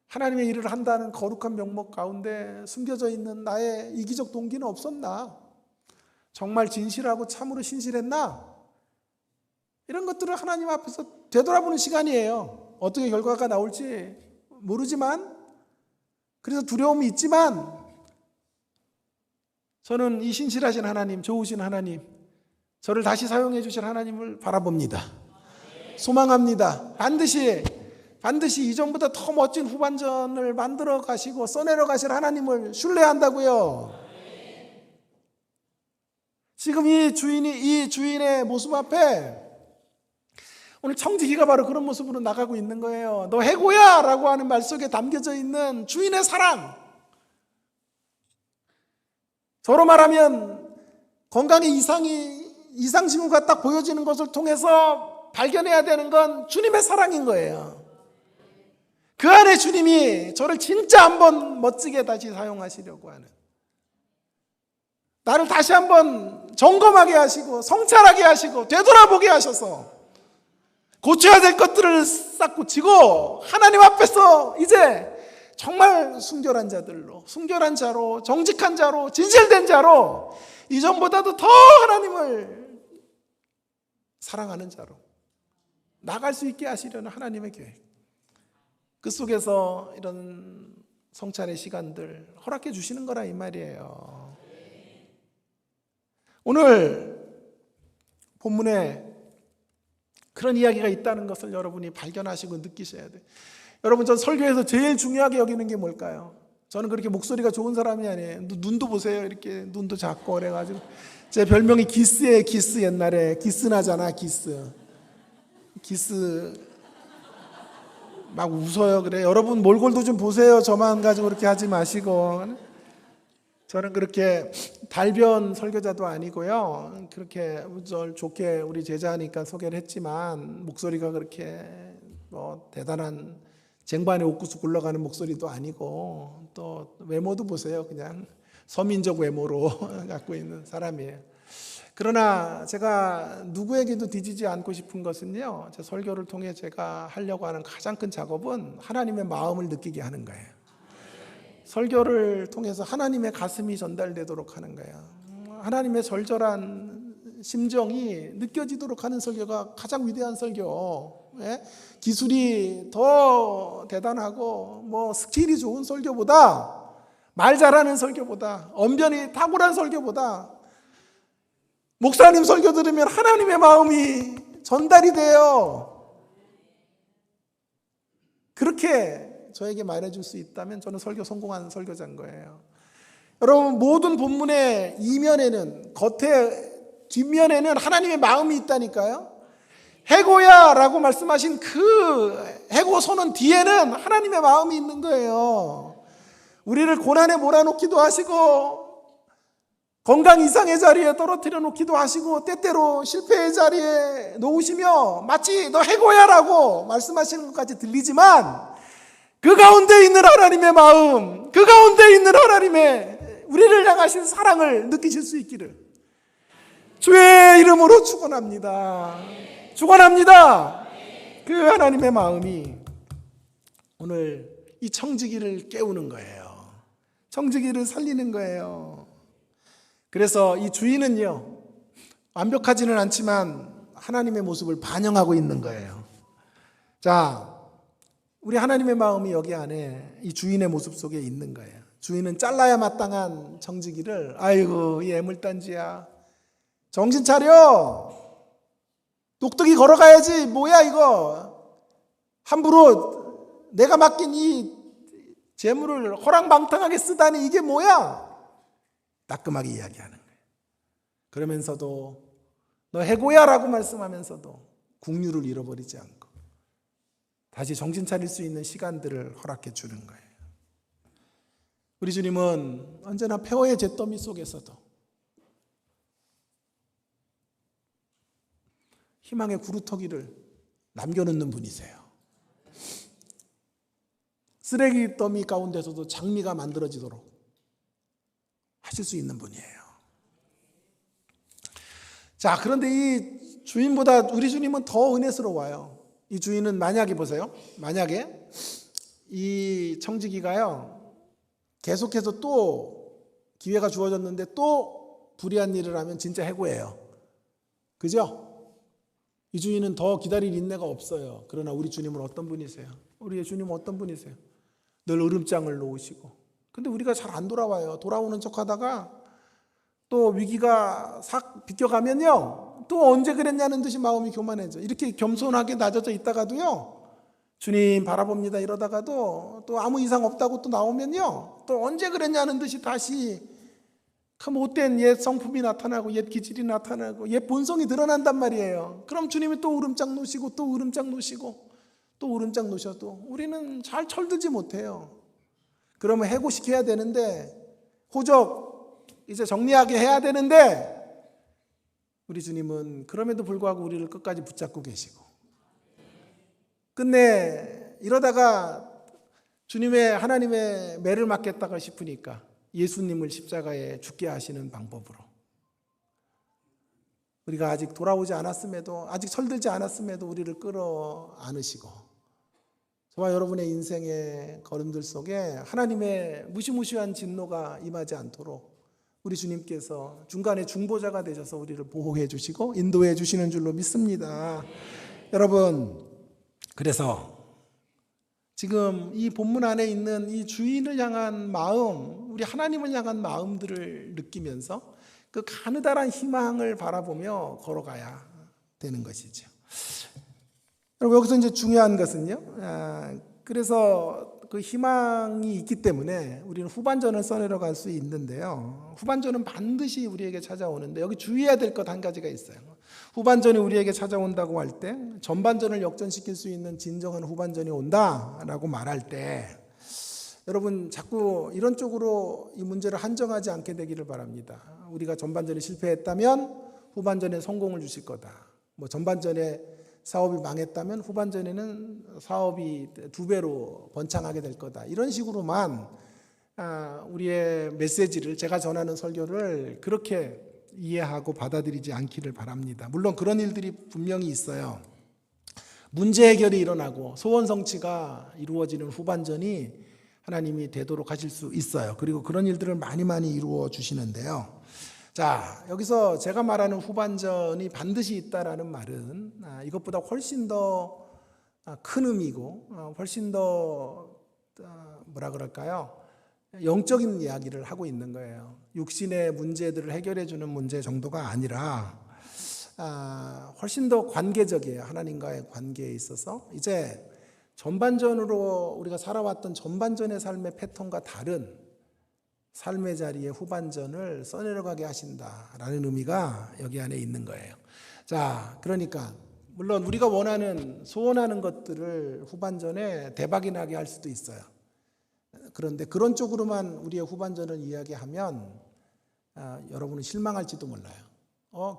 하나님의 일을 한다는 거룩한 명목 가운데 숨겨져 있는 나의 이기적 동기는 없었나? 정말 진실하고 참으로 신실했나? 이런 것들을 하나님 앞에서 되돌아보는 시간이에요. 어떻게 결과가 나올지 모르지만, 그래서 두려움이 있지만 저는 이 신실하신 하나님, 좋으신 하나님, 저를 다시 사용해 주실 하나님을 바라봅니다. 소망합니다. 반드시 이전보다 더 멋진 후반전을 만들어 가시고 써내려 가실 하나님을 신뢰한다고요. 지금 이 주인의 모습 앞에 오늘 청지기가 바로 그런 모습으로 나가고 있는 거예요. 너 해고야! 라고 하는 말 속에 담겨져 있는 주인의 사랑. 저로 말하면 건강에 이상 징후가 딱 보여지는 것을 통해서 발견해야 되는 건 주님의 사랑인 거예요. 그 안에 주님이 저를 진짜 한번 멋지게 다시 사용하시려고 하는, 나를 다시 한번 점검하게 하시고 성찰하게 하시고 되돌아보게 하셔서 고쳐야 될 것들을 싹 고치고 하나님 앞에서 이제 정말 순결한 자로, 정직한 자로, 진실된 자로, 이전보다도 더 하나님을 사랑하는 자로 나갈 수 있게 하시려는 하나님의 계획, 그 속에서 이런 성찰의 시간들 허락해 주시는 거라 이 말이에요. 오늘 본문에 그런 이야기가 있다는 것을 여러분이 발견하시고 느끼셔야 돼요. 여러분, 전 설교에서 제일 중요하게 여기는 게 뭘까요? 저는 그렇게 목소리가 좋은 사람이 아니에요. 눈도 보세요. 이렇게 눈도 작고 그래가지고 제 별명이 기스예요. 기스. 옛날에 기스 나잖아. 기스 막 웃어요. 그래, 여러분 몰골도 좀 보세요. 저만 가지고 그렇게 하지 마시고. 저는 그렇게 달변 설교자도 아니고요. 그렇게 좋게 우리 제자니까 소개를 했지만 목소리가 그렇게 대단한 쟁반에 옥구수 굴러가는 목소리도 아니고, 또 외모도 보세요. 그냥 서민적 외모로 갖고 있는 사람이에요. 그러나 제가 누구에게도 뒤지지 않고 싶은 것은요, 제 설교를 통해 제가 하려고 하는 가장 큰 작업은 하나님의 마음을 느끼게 하는 거예요. 설교를 통해서 하나님의 가슴이 전달되도록 하는 거예요. 하나님의 절절한 심정이 느껴지도록 하는 설교가 가장 위대한 설교. 예? 기술이 더 대단하고 뭐 스킬이 좋은 설교보다, 말 잘하는 설교보다, 언변이 탁월한 설교보다 목사님 설교 들으면 하나님의 마음이 전달이 돼요. 그렇게 저에게 말해줄 수 있다면 저는 설교 성공한 설교자인 거예요. 여러분, 모든 본문의 이면에는, 뒷면에는 하나님의 마음이 있다니까요. 해고야라고 말씀하신 그 해고소는 뒤에는 하나님의 마음이 있는 거예요. 우리를 고난에 몰아넣기도 하시고, 건강 이상의 자리에 떨어뜨려 놓기도 하시고, 때때로 실패의 자리에 놓으시며 마치 너 해고야라고 말씀하시는 것까지 들리지만, 그 가운데 있는 하나님의 마음, 그 가운데 있는 하나님의 우리를 향하신 사랑을 느끼실 수 있기를 주의 이름으로 축원합니다. 축원합니다. 그 하나님의 마음이 오늘 이 청지기를 깨우는 거예요. 청지기를 살리는 거예요. 그래서 이 주인은요, 완벽하지는 않지만 하나님의 모습을 반영하고 있는 거예요. 자, 우리 하나님의 마음이 여기 안에 이 주인의 모습 속에 있는 거예요. 주인은 잘라야 마땅한 청지기를, 아이고 이 애물단지야, 정신 차려, 똑똑히 걸어가야지, 뭐야 이거, 함부로 내가 맡긴 이 재물을 허랑방탕하게 쓰다니 이게 뭐야, 따끔하게 이야기하는 거예요. 그러면서도 너 해고야라고 말씀하면서도 국류를 잃어버리지 않고 다시 정신 차릴 수 있는 시간들을 허락해 주는 거예요. 우리 주님은 언제나 폐허의 잿더미 속에서도 희망의 구루터기를 남겨놓는 분이세요. 쓰레기 더미 가운데서도 장미가 만들어지도록 하실 수 있는 분이에요. 자, 그런데 이 주인보다 우리 주님은 더 은혜스러워요. 이 주인은 만약에 보세요. 만약에 이 청지기가요, 계속해서 또 기회가 주어졌는데 또 불의한 일을 하면 진짜 해고예요. 그죠? 이 주인은 더 기다릴 인내가 없어요. 그러나 우리 주님은 어떤 분이세요? 우리의 주님은 어떤 분이세요? 늘 으름장을 놓으시고, 근데 우리가 잘 안 돌아와요. 돌아오는 척 하다가 또 위기가 싹 비껴가면요, 또 언제 그랬냐는 듯이 마음이 교만해져. 이렇게 겸손하게 낮아져 있다가도요, 주님 바라봅니다 이러다가도 또 아무 이상 없다고 또 나오면요, 또 언제 그랬냐는 듯이 다시 그 못된 옛 성품이 나타나고 옛 기질이 나타나고 옛 본성이 드러난단 말이에요. 그럼 주님이 또 으름장 놓으시고 또 으름장 놓으시고 또 으름장 놓으셔도 우리는 잘 철들지 못해요. 그러면 해고시켜야 되는데, 호적 이제 정리하게 해야 되는데, 우리 주님은 그럼에도 불구하고 우리를 끝까지 붙잡고 계시고, 끝내 이러다가 주님의 하나님의 매를 맞겠다가 싶으니까 예수님을 십자가에 죽게 하시는 방법으로, 우리가 아직 돌아오지 않았음에도, 아직 철들지 않았음에도 우리를 끌어 안으시고, 저와 여러분의 인생의 걸음들 속에 하나님의 무시무시한 진노가 임하지 않도록 우리 주님께서 중간에 중보자가 되셔서 우리를 보호해 주시고 인도해 주시는 줄로 믿습니다. 여러분, 그래서 지금 이 본문 안에 있는 이 주인을 향한 마음, 우리 하나님을 향한 마음들을 느끼면서 그 가느다란 희망을 바라보며 걸어가야 되는 것이죠. 여러분, 여기서 이제 중요한 것은요, 그래서 그 희망이 있기 때문에 우리는 후반전을 써내려갈 수 있는데요, 후반전은 반드시 우리에게 찾아오는데, 여기 주의해야 될 것 한 가지가 있어요. 후반전이 우리에게 찾아온다고 할 때, 전반전을 역전시킬 수 있는 진정한 후반전이 온다라고 말할 때, 여러분 자꾸 이런 쪽으로 이 문제를 한정하지 않게 되기를 바랍니다. 우리가 전반전에 실패했다면 후반전에 성공을 주실 거다. 뭐 전반전에 사업이 망했다면 후반전에는 사업이 2배로 번창하게 될 거다. 이런 식으로만 우리의 메시지를, 제가 전하는 설교를 그렇게 이해하고 받아들이지 않기를 바랍니다. 물론 그런 일들이 분명히 있어요. 문제 해결이 일어나고 소원 성취가 이루어지는 후반전이 하나님이 되도록 하실 수 있어요. 그리고 그런 일들을 많이 이루어 주시는데요. 자, 여기서 제가 말하는 후반전이 반드시 있다라는 말은 이것보다 훨씬 더 큰 의미고 훨씬 더 뭐라 그럴까요? 영적인 이야기를 하고 있는 거예요. 육신의 문제들을 해결해 주는 문제 정도가 아니라 훨씬 더 관계적이에요. 하나님과의 관계에 있어서 이제 전반전으로 우리가 살아왔던 전반전의 삶의 패턴과 다른 삶의 자리의 후반전을 써내려가게 하신다라는 의미가 여기 안에 있는 거예요. 자, 그러니까 물론 우리가 원하는 소원하는 것들을 후반전에 대박이 나게 할 수도 있어요. 그런데 그런 쪽으로만 우리의 후반전을 이야기하면 여러분은 실망할지도 몰라요.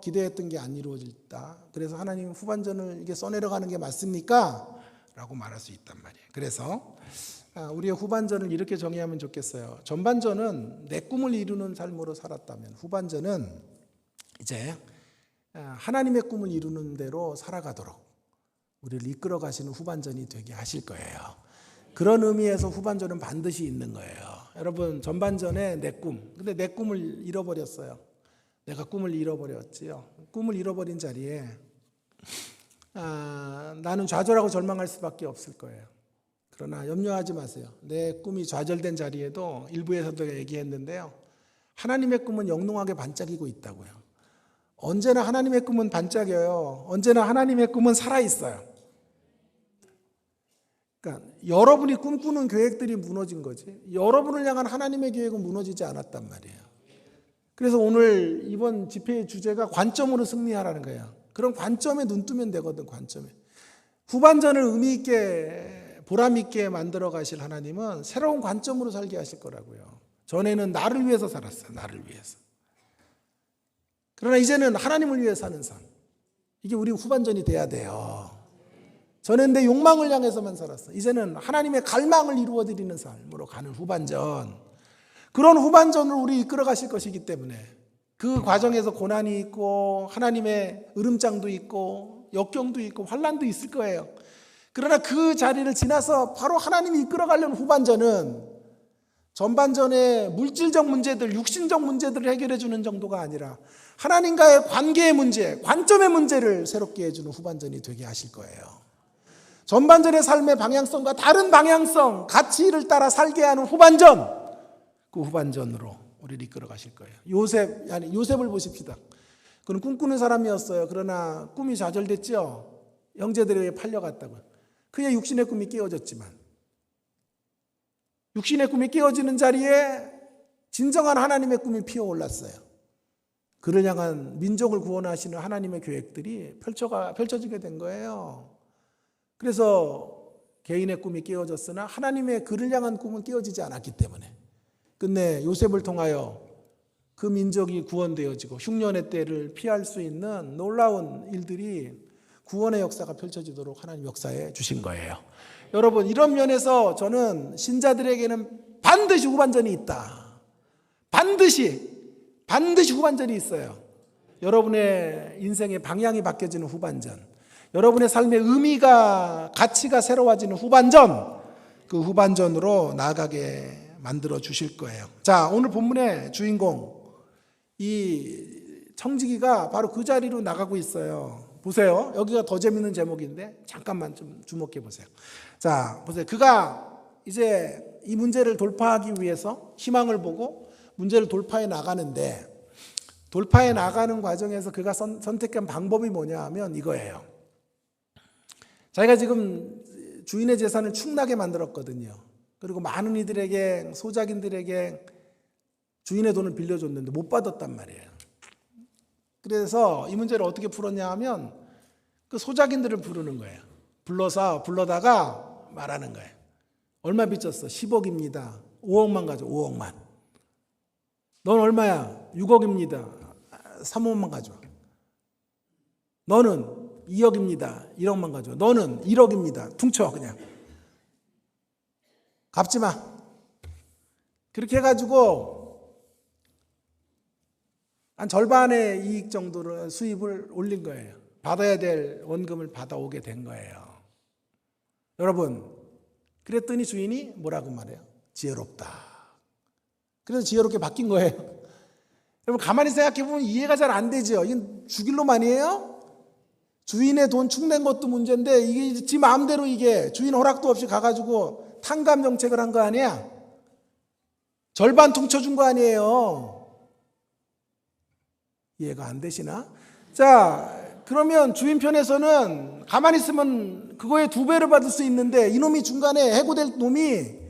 기대했던 게 안 이루어졌다. 그래서 하나님 후반전을 이게 써내려가는 게 맞습니까? 라고 말할 수 있단 말이에요. 그래서 우리의 후반전을 이렇게 정의하면 좋겠어요. 전반전은 내 꿈을 이루는 삶으로 살았다면 후반전은 이제 하나님의 꿈을 이루는 대로 살아가도록 우리를 이끌어 가시는 후반전이 되게 하실 거예요. 그런 의미에서 후반전은 반드시 있는 거예요. 여러분, 전반전에 내 꿈, 근데 내 꿈을 잃어버렸어요. 내가 꿈을 잃어버렸지요. 꿈을 잃어버린 자리에 나는 좌절하고 절망할 수밖에 없을 거예요. 그러나 염려하지 마세요. 내 꿈이 좌절된 자리에도 일부에서도 얘기했는데요. 하나님의 꿈은 영롱하게 반짝이고 있다고요. 언제나 하나님의 꿈은 반짝여요. 언제나 하나님의 꿈은 살아있어요. 그러니까 여러분이 꿈꾸는 계획들이 무너진 거지. 여러분을 향한 하나님의 계획은 무너지지 않았단 말이에요. 그래서 오늘 이번 집회의 주제가 관점으로 승리하라는 거예요. 그런 관점에 눈 뜨면 되거든, 관점에. 후반전을 의미 있게, 보람 있게 만들어 가실 하나님은 새로운 관점으로 살게 하실 거라고요. 전에는 나를 위해서 살았어요, 나를 위해서. 그러나 이제는 하나님을 위해 사는 삶. 이게 우리 후반전이 돼야 돼요. 전에는 내 욕망을 향해서만 살았어. 이제는 하나님의 갈망을 이루어드리는 삶으로 가는 후반전. 그런 후반전을 우리 이끌어 가실 것이기 때문에 그 과정에서 고난이 있고 하나님의 으름장도 있고 역경도 있고 환난도 있을 거예요. 그러나 그 자리를 지나서 바로 하나님이 이끌어 가려는 후반전은 전반전의 물질적 문제들, 육신적 문제들을 해결해 주는 정도가 아니라 하나님과의 관계의 문제, 관점의 문제를 새롭게 해주는 후반전이 되게 하실 거예요. 전반전의 삶의 방향성과 다른 방향성, 가치를 따라 살게 하는 후반전, 그 후반전으로 우리를 이끌어 가실 거예요. 요셉을 보십시다. 그는 꿈꾸는 사람이었어요. 그러나 꿈이 좌절됐죠. 형제들에게 팔려갔다고요. 그의 육신의 꿈이 깨어졌지만 육신의 꿈이 깨어지는 자리에 진정한 하나님의 꿈이 피어올랐어요. 그를 향한 민족을 구원하시는 하나님의 계획들이 펼쳐지게 된 거예요. 그래서 개인의 꿈이 깨어졌으나 하나님의 그를 향한 꿈은 깨어지지 않았기 때문에 끝내 요셉을 통하여 그 민족이 구원되어지고 흉년의 때를 피할 수 있는 놀라운 일들이 구원의 역사가 펼쳐지도록 하나님 역사해 주신 거예요. 여러분, 이런 면에서 저는 신자들에게는 반드시 후반전이 있다. 반드시 후반전이 있어요. 여러분의 인생의 방향이 바뀌어지는 후반전, 여러분의 삶의 의미가, 가치가 새로워지는 후반전, 그 후반전으로 나아가게 만들어 주실 거예요. 자, 오늘 본문의 주인공, 이 청지기가 바로 그 자리로 나가고 있어요. 보세요. 여기가 더 재밌는 제목인데 잠깐만 좀 주목해 보세요. 자, 보세요. 그가 이제 이 문제를 돌파하기 위해서 희망을 보고 문제를 돌파해 나가는데, 돌파해 나가는 과정에서 그가 선택한 방법이 뭐냐 하면 이거예요. 자기가 지금 주인의 재산을 축나게 만들었거든요. 그리고 많은 이들에게, 소작인들에게 주인의 돈을 빌려줬는데 못 받았단 말이에요. 그래서 이 문제를 어떻게 풀었냐 하면 그 소작인들을 부르는 거예요. 불러다가 말하는 거예요. 얼마 빚졌어? 10억입니다. 5억만 가져. 5억만. 넌 얼마야? 6억입니다. 3억만 가져와. 너는 2억입니다. 1억만 가져와. 너는 1억입니다. 퉁쳐 그냥. 갚지 마. 그렇게 해가지고 한 절반의 이익 정도로 수입을 올린 거예요. 받아야 될 원금을 받아오게 된 거예요. 여러분, 그랬더니 주인이 뭐라고 말해요? 지혜롭다. 그래서 지혜롭게 바뀐 거예요. 여러분, 가만히 생각해 보면 이해가 잘 안 되죠. 이건 죽일 놈 아니에요? 주인의 돈 축낸 것도 문제인데 이게 지 마음대로 이게 주인 허락도 없이 가가지고 탕감 정책을 한 거 아니야? 절반 퉁쳐준 거 아니에요? 이해가 안 되시나? 자, 그러면 주인 편에서는 가만히 있으면 그거에 2배를 받을 수 있는데 이놈이 중간에 해고될 놈이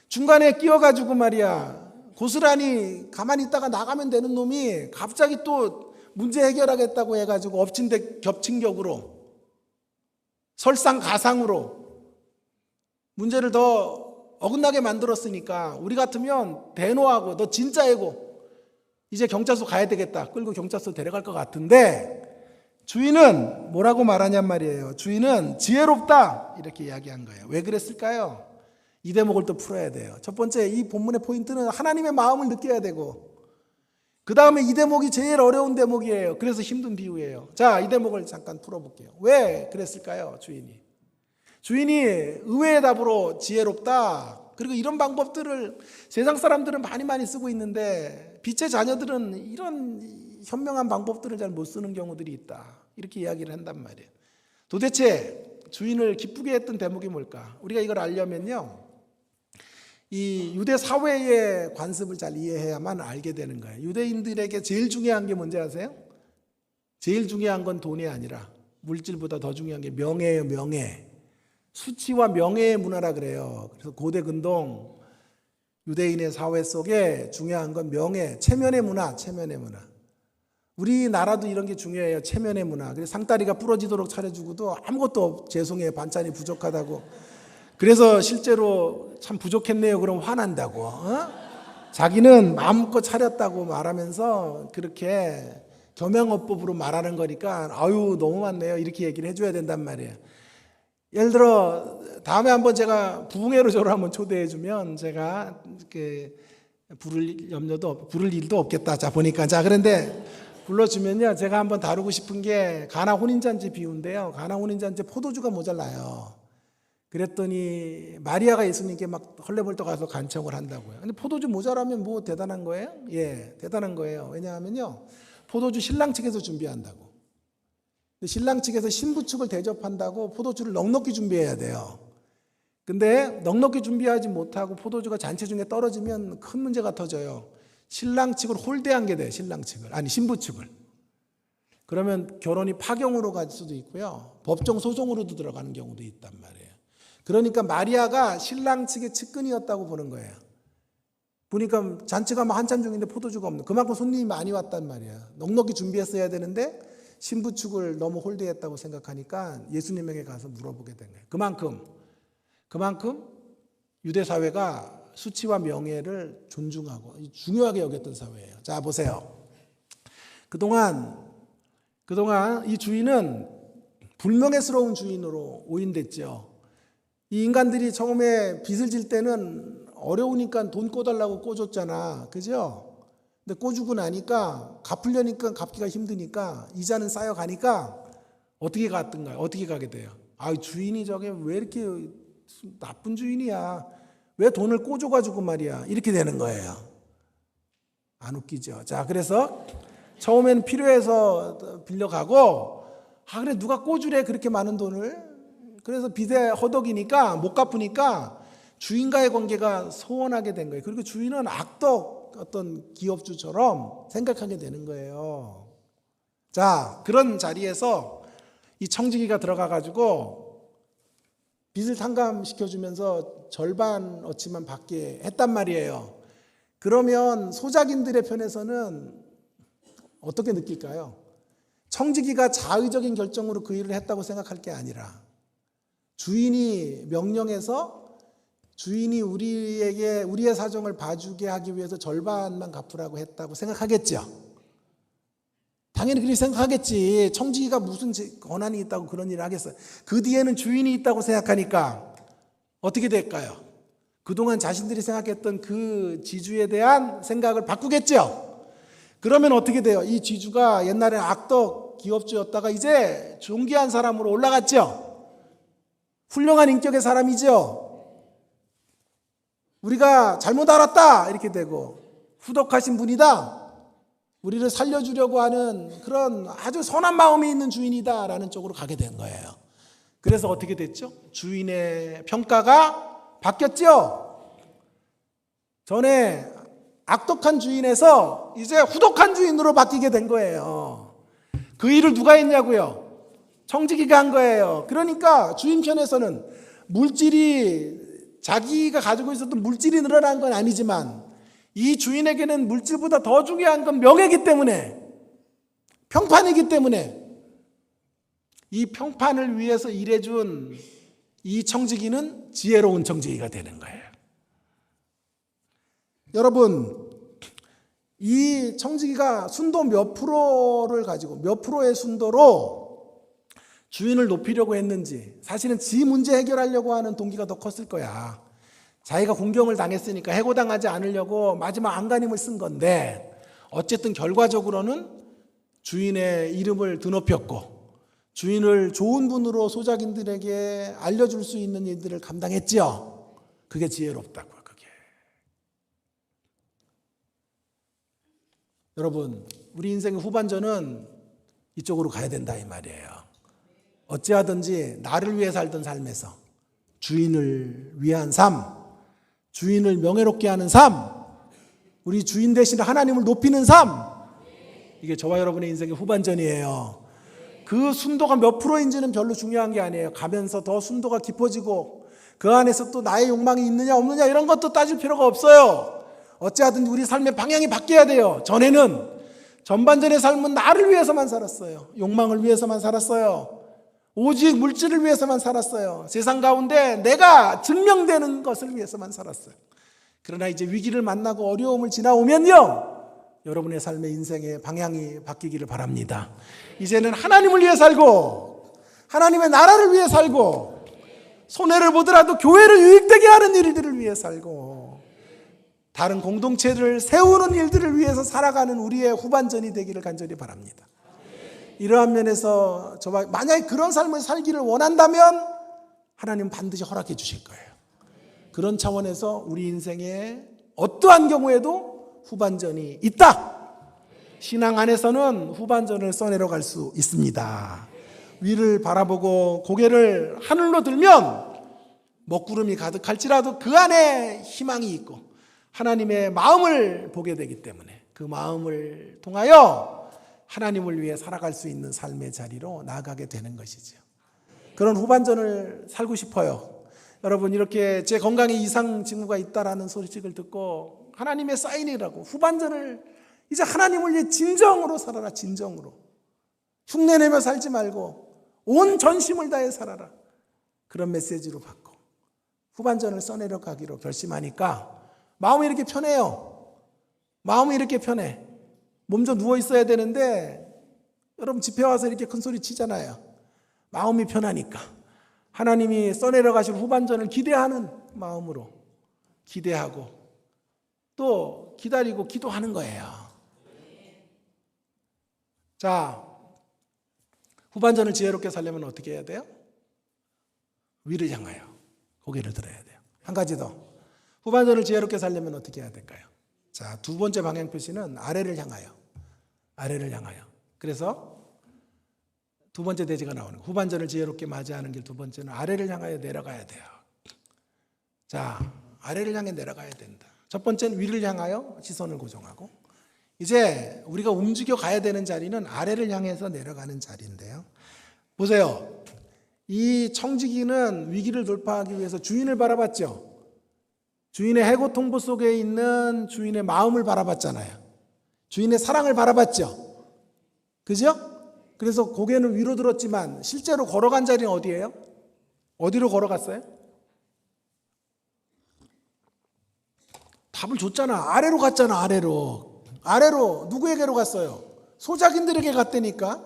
중간에 끼어가지고 말이야, 고스란히 가만히 있다가 나가면 되는 놈이 갑자기 또 문제 해결하겠다고 해가지고 엎친 데 겹친 격으로 설상가상으로 문제를 더 어긋나게 만들었으니까 우리 같으면 대노하고 너 진짜 해고 이제 경찰서 가야 되겠다 끌고 경찰서 데려갈 것 같은데, 주인은 뭐라고 말하냔 말이에요. 주인은 지혜롭다 이렇게 이야기한 거예요. 왜 그랬을까요? 이 대목을 또 풀어야 돼요. 첫 번째, 이 본문의 포인트는 하나님의 마음을 느껴야 되고, 그 다음에 이 대목이 제일 어려운 대목이에요. 그래서 힘든 비유예요. 자, 이 대목을 잠깐 풀어볼게요. 왜 그랬을까요? 주인이 의외의 답으로 지혜롭다. 그리고 이런 방법들을 세상 사람들은 많이 쓰고 있는데 빛의 자녀들은 이런 현명한 방법들을 잘 못 쓰는 경우들이 있다. 이렇게 이야기를 한단 말이에요. 도대체 주인을 기쁘게 했던 대목이 뭘까? 우리가 이걸 알려면요, 이 유대 사회의 관습을 잘 이해해야만 알게 되는 거예요. 유대인들에게 제일 중요한 게 뭔지 아세요? 제일 중요한 건 돈이 아니라 물질보다 더 중요한 게 명예예요. 명예. 수치와 명예의 문화라 그래요. 그래서 고대 근동 유대인의 사회 속에 중요한 건 명예, 체면의 문화, 체면의 문화. 우리나라도 이런 게 중요해요. 체면의 문화. 그래서 상다리가 부러지도록 차려주고도 아무것도 죄송해요. 반찬이 부족하다고. 그래서 실제로 참 부족했네요. 그럼 화난다고. 자기는 마음껏 차렸다고 말하면서 그렇게 겸양어법으로 말하는 거니까 아유 너무 많네요. 이렇게 얘기를 해줘야 된단 말이에요. 예를 들어 다음에 한번 제가 부흥회로 저를 한번 초대해주면 제가 부를 일도 없겠다. 자 보니까 자 그런데 불러주면요, 제가 한번 다루고 싶은 게 가나 혼인잔치 비유인데요. 가나 대잔치 포도주가 모자라요. 그랬더니 마리아가 예수님께 막 헐레벌떡 가서 간청을 한다고요. 근데 포도주 모자라면 뭐 대단한 거예요? 예, 대단한 거예요. 왜냐하면요, 포도주 신랑 측에서 준비한다고. 신랑 측에서 신부 측을 대접한다고 포도주를 넉넉히 준비해야 돼요. 근데 넉넉히 준비하지 못하고 포도주가 잔치 중에 떨어지면 큰 문제가 터져요. 신랑 측을 홀대한 게 돼요. 신랑 측을. 아니 신부 측을. 그러면 결혼이 파경으로 갈 수도 있고요, 법정 소송으로도 들어가는 경우도 있단 말이에요. 그러니까 마리아가 신랑 측의 측근이었다고 보는 거예요. 보니까 잔치가 막 한참 중인데 포도주가 없는, 그만큼 손님이 많이 왔단 말이야. 넉넉히 준비했어야 되는데 신부 측을 너무 홀대했다고 생각하니까 예수님에게 가서 물어보게 된 거예요. 그만큼 유대 사회가 수치와 명예를 존중하고 중요하게 여겼던 사회예요. 자 보세요. 그동안 이 주인은 불명예스러운 주인으로 오인됐죠. 이 인간들이 처음에 빚을 질 때는 어려우니까 돈 꿔달라고 꿔줬잖아. 그죠? 근데 꿔주고 나니까 갚으려니까 갚기가 힘드니까 이자는 쌓여가니까 어떻게 갔던가요? 어떻게 가게 돼요? 아, 주인이 저게 왜 이렇게 나쁜 주인이야? 왜 돈을 꿔줘가지고 말이야? 이렇게 되는 거예요. 안 웃기죠? 자, 그래서 처음엔 필요해서 빌려가고, 아, 그래, 누가 꿔주래, 그렇게 많은 돈을? 그래서 빚에 허덕이니까, 못 갚으니까 주인과의 관계가 소원하게 된 거예요. 그리고 주인은 악덕 어떤 기업주처럼 생각하게 되는 거예요. 자, 그런 자리에서 이 청지기가 들어가가지고 빚을 탕감시켜주면서 절반 어치만 받게 했단 말이에요. 그러면 소작인들의 편에서는 어떻게 느낄까요? 청지기가 자의적인 결정으로 그 일을 했다고 생각할 게 아니라 주인이 명령해서 주인이 우리의 사정을 봐주게 하기 위해서 절반만 갚으라고 했다고 생각하겠죠. 당연히 그렇게 생각하겠지. 청지기가 무슨 권한이 있다고 그런 일을 하겠어요. 그 뒤에는 주인이 있다고 생각하니까 어떻게 될까요? 그동안 자신들이 생각했던 그 지주에 대한 생각을 바꾸겠죠. 그러면 어떻게 돼요? 이 지주가 옛날에 악덕 기업주였다가 이제 존귀한 사람으로 올라갔죠. 훌륭한 인격의 사람이죠. 우리가 잘못 알았다 이렇게 되고, 후덕하신 분이다, 우리를 살려주려고 하는 그런 아주 선한 마음이 있는 주인이다라는 쪽으로 가게 된 거예요. 그래서 어떻게 됐죠? 주인의 평가가 바뀌었죠? 전에 악독한 주인에서 이제 후독한 주인으로 바뀌게 된 거예요. 그 일을 누가 했냐고요? 청지기가 한 거예요. 그러니까 주인 편에서는 물질이 자기가 가지고 있었던 물질이 늘어난 건 아니지만 이 주인에게는 물질보다 더 중요한 건 명예이기 때문에, 평판이기 때문에 이 평판을 위해서 일해준 이 청지기는 지혜로운 청지기가 되는 거예요. 여러분, 이 청지기가 순도 몇 프로를 가지고 몇 프로의 순도로 주인을 높이려고 했는지, 사실은 지 문제 해결하려고 하는 동기가 더 컸을 거야. 자기가 공경을 당했으니까 해고당하지 않으려고 마지막 안간힘을 쓴 건데, 어쨌든 결과적으로는 주인의 이름을 드높였고 주인을 좋은 분으로 소작인들에게 알려줄 수 있는 일들을 감당했지요. 그게 지혜롭다고요. 그게. 여러분, 우리 인생의 후반전은 이쪽으로 가야 된다 이 말이에요. 어찌하든지 나를 위해 살던 삶에서 주인을 위한 삶, 주인을 명예롭게 하는 삶, 우리 주인 대신 하나님을 높이는 삶, 이게 저와 여러분의 인생의 후반전이에요. 그 순도가 몇 프로인지는 별로 중요한 게 아니에요. 가면서 더 순도가 깊어지고 그 안에서 또 나의 욕망이 있느냐 없느냐 이런 것도 따질 필요가 없어요. 어찌하든지 우리 삶의 방향이 바뀌어야 돼요. 전반전의 삶은 나를 위해서만 살았어요. 욕망을 위해서만 살았어요. 오직 물질을 위해서만 살았어요. 세상 가운데 내가 증명되는 것을 위해서만 살았어요. 그러나 이제 위기를 만나고 어려움을 지나오면요, 여러분의 삶의 인생의 방향이 바뀌기를 바랍니다. 이제는 하나님을 위해 살고 하나님의 나라를 위해 살고 손해를 보더라도 교회를 유익되게 하는 일들을 위해 살고 다른 공동체를 세우는 일들을 위해서 살아가는 우리의 후반전이 되기를 간절히 바랍니다. 이러한 면에서 만약에 그런 삶을 살기를 원한다면 하나님은 반드시 허락해 주실 거예요. 그런 차원에서 우리 인생에 어떠한 경우에도 후반전이 있다. 신앙 안에서는 후반전을 써내려 갈 수 있습니다. 위를 바라보고 고개를 하늘로 들면 먹구름이 가득할지라도 그 안에 희망이 있고 하나님의 마음을 보게 되기 때문에 그 마음을 통하여 하나님을 위해 살아갈 수 있는 삶의 자리로 나아가게 되는 것이죠. 그런 후반전을 살고 싶어요. 여러분, 이렇게 제 건강에 이상 징후가 있다라는 소식을 듣고 하나님의 사인이라고, 후반전을 이제 하나님을 위해 진정으로 살아라. 진정으로 흉내내며 살지 말고 온 전심을 다해 살아라. 그런 메시지로 받고 후반전을 써내려 가기로 결심하니까 마음이 이렇게 편해요. 마음이 이렇게 편해. 몸 좀 누워 있어야 되는데 여러분 집회 와서 이렇게 큰 소리 치잖아요. 마음이 편하니까 하나님이 써내려 가실 후반전을 기대하는 마음으로 기대하고 또 기다리고 기도하는 거예요. 자, 후반전을 지혜롭게 살려면 어떻게 해야 돼요? 위를 향하여 고개를 들어야 돼요. 한 가지 더. 후반전을 지혜롭게 살려면 어떻게 해야 될까요? 자, 두 번째 방향 표시는 아래를 향하여. 아래를 향하여. 그래서 두 번째 대지가 나오는 거예요. 후반전을 지혜롭게 맞이하는 길 두 번째는 아래를 향하여 내려가야 돼요. 자, 아래를 향해 내려가야 된다. 첫 번째는 위를 향하여 시선을 고정하고, 이제 우리가 움직여 가야 되는 자리는 아래를 향해서 내려가는 자리인데요. 보세요. 이 청지기는 위기를 돌파하기 위해서 주인을 바라봤죠. 주인의 해고 통보 속에 있는 주인의 마음을 바라봤잖아요. 주인의 사랑을 바라봤죠. 그죠? 그래서 고개는 위로 들었지만 실제로 걸어간 자리는 어디예요? 어디로 걸어갔어요? 답을 줬잖아. 아래로 갔잖아. 아래로 누구에게로 갔어요? 소작인들에게 갔다니까.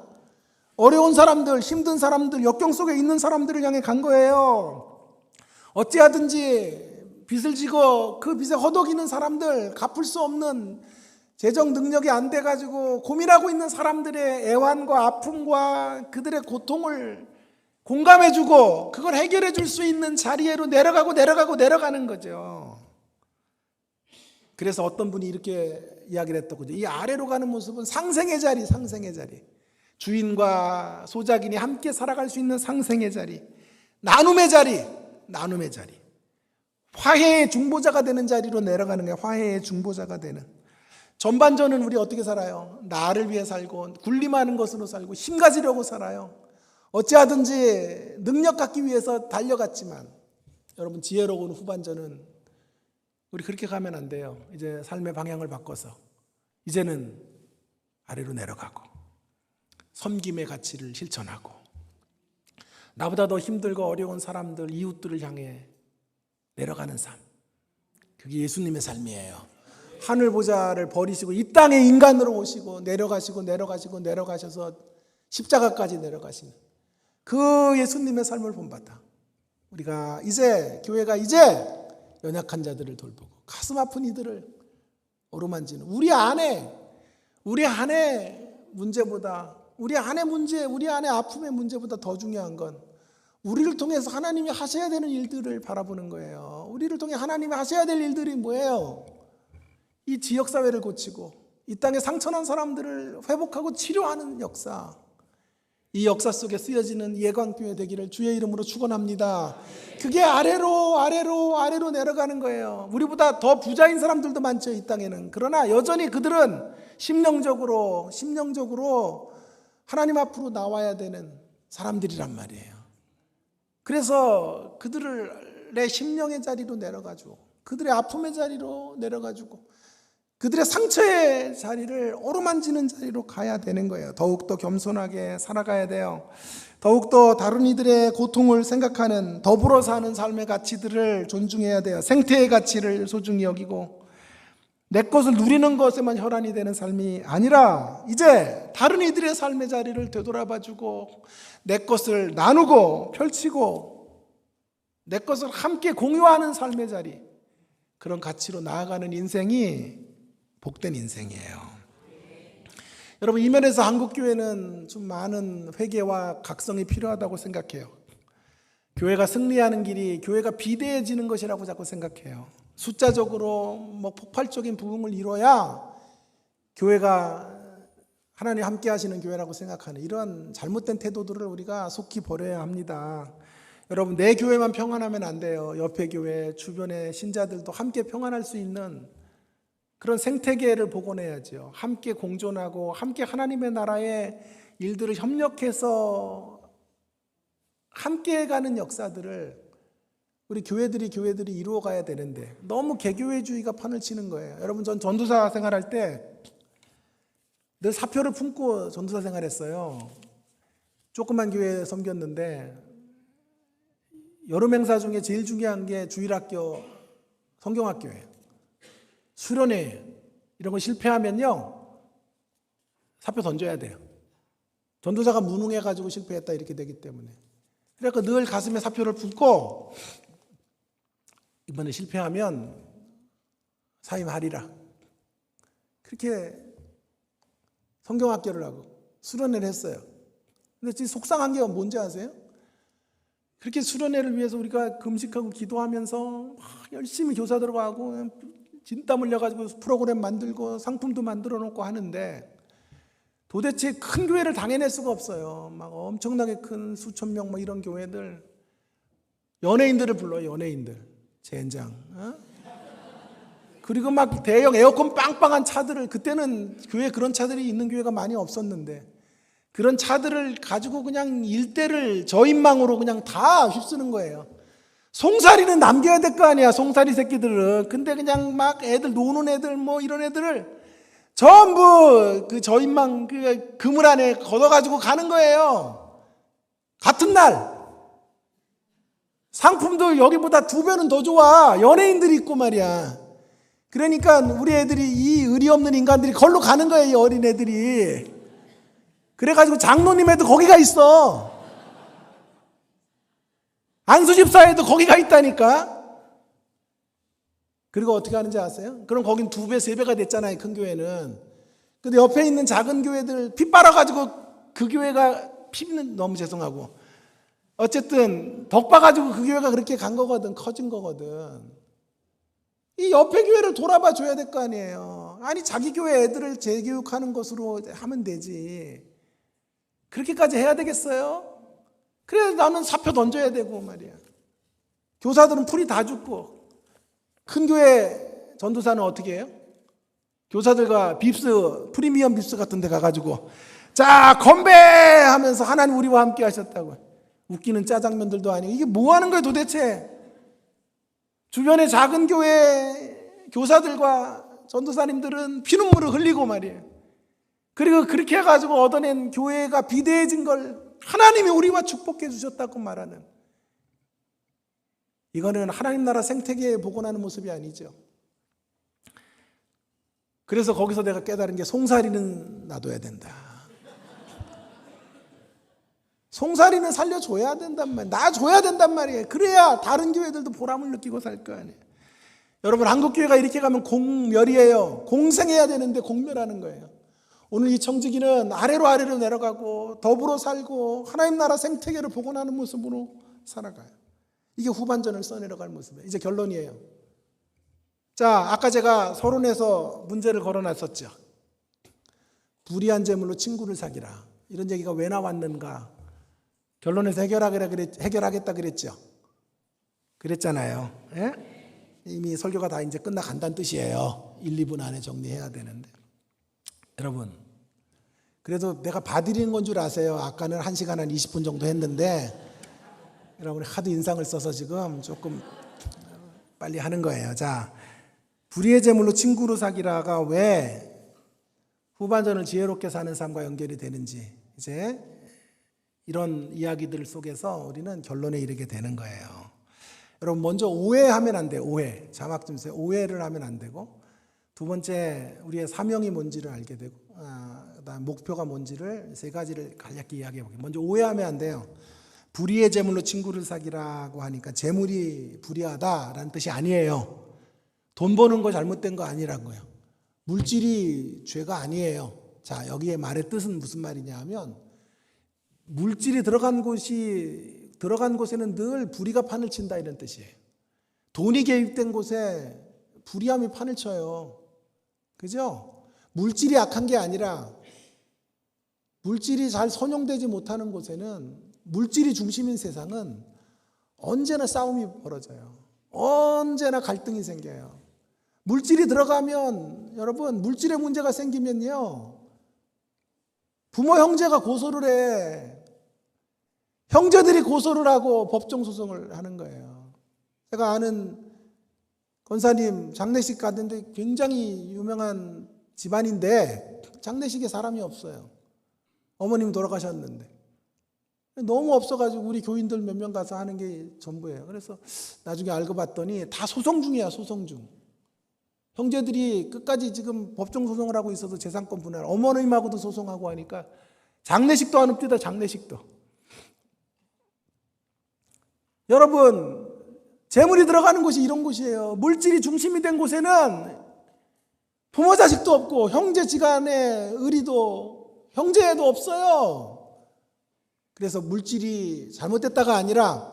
어려운 사람들, 힘든 사람들, 역경 속에 있는 사람들을 향해 간 거예요. 어찌하든지 빚을 지고 그 빚에 허덕이는 사람들, 갚을 수 없는 재정 능력이 안 돼가지고 고민하고 있는 사람들의 애환과 아픔과 그들의 고통을 공감해주고 그걸 해결해 줄 수 있는 자리로 내려가는 거죠. 그래서 어떤 분이 이렇게 이야기를 했더군요. 이 아래로 가는 모습은 상생의 자리, 상생의 자리. 주인과 소작인이 함께 살아갈 수 있는 상생의 자리, 나눔의 자리, 나눔의 자리. 화해의 중보자가 되는 자리로 내려가는 게 화해의 중보자가 되는. 전반전은 우리 어떻게 살아요? 나를 위해 살고 군림하는 것으로 살고 힘 가지려고 살아요. 어찌하든지 능력 갖기 위해서 달려갔지만 여러분 지혜로운 후반전은 우리 그렇게 가면 안 돼요. 이제 삶의 방향을 바꿔서 이제는 아래로 내려가고 섬김의 가치를 실천하고 나보다 더 힘들고 어려운 사람들, 이웃들을 향해 내려가는 삶. 그게 예수님의 삶이에요. 하늘 보좌를 버리시고 이 땅에 인간으로 오시고 내려가셔서 십자가까지 내려가시는 그 예수님의 삶을 본받아 우리가 이제 교회가 이제 연약한 자들을 돌보고 가슴 아픈 이들을 어루만지는 우리 안에 문제보다 우리 안의 문제, 우리 안의 아픔의 문제보다 더 중요한 건 우리를 통해서 하나님이 하셔야 되는 일들을 바라보는 거예요. 우리를 통해 하나님이 하셔야 될 일들이 뭐예요? 이 지역사회를 고치고 이 땅에 상처난 사람들을 회복하고 치료하는 역사. 이 역사 속에 쓰여지는 예광교회 되기를 주의 이름으로 축원합니다. 그게 아래로 내려가는 거예요. 우리보다 더 부자인 사람들도 많죠, 이 땅에는. 그러나 여전히 그들은 심령적으로 하나님 앞으로 나와야 되는 사람들이란 말이에요. 그래서 그들의 심령의 자리로 내려가지고 그들의 아픔의 자리로 내려가지고 그들의 상처의 자리를 어루만지는 자리로 가야 되는 거예요. 더욱더 겸손하게 살아가야 돼요. 더욱더 다른 이들의 고통을 생각하는 더불어 사는 삶의 가치들을 존중해야 돼요. 생태의 가치를 소중히 여기고 내 것을 누리는 것에만 혈안이 되는 삶이 아니라 이제 다른 이들의 삶의 자리를 되돌아봐주고 내 것을 나누고 펼치고 내 것을 함께 공유하는 삶의 자리, 그런 가치로 나아가는 인생이 복된 인생이에요. 여러분, 이 면에서 한국교회는 좀 많은 회개와 각성이 필요하다고 생각해요. 교회가 승리하는 길이 교회가 비대해지는 것이라고 자꾸 생각해요. 숫자적으로 폭발적인 부흥을 이뤄야 교회가 하나님 함께 하시는 교회라고 생각하는 이런 잘못된 태도들을 우리가 속히 버려야 합니다. 여러분, 내 교회만 평안하면 안 돼요. 옆에 교회, 주변의 신자들도 함께 평안할 수 있는 그런 생태계를 복원해야죠. 함께 공존하고 함께 하나님의 나라의 일들을 협력해서 함께 가는 역사들을 우리 교회들이 이루어가야 되는데 너무 개교회주의가 판을 치는 거예요. 여러분, 전 전도사 생활할 때 늘 사표를 품고 전도사 생활했어요. 조그만 교회 섬겼는데 여름 행사 중에 제일 중요한 게 주일학교, 성경학교예요. 수련회 이런 거 실패하면요 사표 던져야 돼요. 전도사가 무능해가지고 실패했다 이렇게 되기 때문에. 그러니까 늘 가슴에 사표를 품고 이번에 실패하면 사임하리라. 그렇게 성경학교를 하고 수련회를 했어요. 근데 진짜 속상한 게 뭔지 아세요? 그렇게 수련회를 위해서 우리가 금식하고 기도하면서 열심히 교사 들어가고 진땀 흘려가지고 프로그램 만들고 상품도 만들어 놓고 하는데 도대체 큰 교회를 당해낼 수가 없어요. 막 엄청나게 큰 수천 명 이런 교회들 연예인들을 불러요. 연예인들 젠장. 그리고 막 대형 에어컨 빵빵한 차들을, 그때는 교회에 그런 차들이 있는 교회가 많이 없었는데 그런 차들을 가지고 그냥 일대를 저인망으로 그냥 다 휩쓰는 거예요. 송사리는 남겨야 될 거 아니야, 송사리 새끼들은. 근데 그냥 막 애들 노는 애들 이런 애들을 전부 그 저인망 그 그물 안에 걷어가지고 가는 거예요. 같은 날 상품도 여기보다 2배는 더 좋아. 연예인들이 있고 말이야. 그러니까 우리 애들이, 이 의리 없는 인간들이 걸로 가는 거예요, 이 어린 애들이. 그래가지고 장로님 애도 거기가 있어. 안수집사에도 거기가 있다니까. 그리고 어떻게 하는지 아세요? 그럼 거긴 2배, 3배가 됐잖아요, 큰 교회는. 근데 옆에 있는 작은 교회들 피 빨아가지고 그 교회가 피는 너무 죄송하고 어쨌든 덕 봐가지고 그 교회가 그렇게 간 거거든, 커진 거거든. 이 옆에 교회를 돌아봐 줘야 될 거 아니에요. 아니 자기 교회 애들을 재교육하는 것으로 하면 되지. 그렇게까지 해야 되겠어요? 그래서 나는 사표 던져야 되고 말이야. 교사들은 풀이 다 죽고. 큰 교회 전도사는 어떻게 해요? 교사들과 빕스, 프리미엄 빕스 같은 데 가가지고 자 건배하면서 하나님 우리와 함께 하셨다고. 웃기는 짜장면들도 아니고 이게 뭐 하는 거예요 도대체? 주변의 작은 교회 교사들과 전도사님들은 피눈물을 흘리고 말이에요. 그리고 그렇게 해가지고 얻어낸 교회가 비대해진 걸 하나님이 우리와 축복해 주셨다고 말하는, 이거는 하나님 나라 생태계에 복원하는 모습이 아니죠. 그래서 거기서 내가 깨달은 게 송사리는 놔둬야 된다. 송사리는 살려줘야 된단 말이에요. 놔줘야 된단 말이에요. 그래야 다른 교회들도 보람을 느끼고 살 거 아니에요. 여러분 한국교회가 이렇게 가면 공멸이에요. 공생해야 되는데 공멸하는 거예요. 오늘 이 청지기는 아래로 내려가고 더불어 살고 하나님 나라 생태계를 복원하는 모습으로 살아가요. 이게 후반전을 써내려갈 모습이에요. 이제 결론이에요. 자, 아까 제가 서론에서 문제를 걸어놨었죠. 불의한 재물로 친구를 사귀라. 이런 얘기가 왜 나왔는가? 결론에서 해결하겠다 그랬죠. 그랬잖아요. 예? 이미 설교가 다 이제 끝나간다는 뜻이에요. 1, 2분 안에 정리해야 되는데. 여러분, 그래도 내가 봐드리는 건 줄 아세요. 아까는 1시간 한 20분 정도 했는데 여러분이 하도 인상을 써서 지금 조금 빨리 하는 거예요. 자, 불의의 재물로 친구로 사귀라가 왜 후반전을 지혜롭게 사는 삶과 연결이 되는지 이제 이런 이야기들 속에서 우리는 결론에 이르게 되는 거예요. 여러분 먼저 오해하면 안 돼요. 오해. 자막 좀 주세요. 오해를 하면 안 되고, 두 번째 우리의 사명이 뭔지를 알게 되고, 그다음 목표가 뭔지를 세 가지를 간략히 이야기해 볼게요. 먼저 오해하면 안 돼요. 불의의 재물로 친구를 사귀라고 하니까 재물이 불의하다라는 뜻이 아니에요. 돈 버는 거 잘못된 거 아니라고요. 물질이 죄가 아니에요. 자, 여기에 말의 뜻은 무슨 말이냐 하면, 물질이 들어간 곳에는 늘 불의가 판을 친다 이런 뜻이에요. 돈이 개입된 곳에 불의함이 판을 쳐요. 그죠? 물질이 악한 게 아니라 물질이 잘 선용되지 못하는 곳에는, 물질이 중심인 세상은 언제나 싸움이 벌어져요. 언제나 갈등이 생겨요. 물질이 들어가면, 여러분, 물질의 문제가 생기면요, 부모 형제가 고소를 해. 형제들이 고소를 하고 법정 소송을 하는 거예요. 제가 아는 권사님 장례식 갔는데 굉장히 유명한 집안인데 장례식에 사람이 없어요. 어머님 돌아가셨는데 너무 없어가지고 우리 교인들 몇 명 가서 하는 게 전부예요. 그래서 나중에 알고 봤더니 다 소송 중이야. 소송 중. 형제들이 끝까지 지금 법정 소송을 하고 있어서 재산권 분할, 어머님하고도 소송하고 하니까 장례식도 안 옵니다. 장례식도. 여러분, 재물이 들어가는 곳이 이런 곳이에요. 물질이 중심이 된 곳에는 부모 자식도 없고 형제지간의 의리도 형제애도 없어요. 그래서 물질이 잘못됐다가 아니라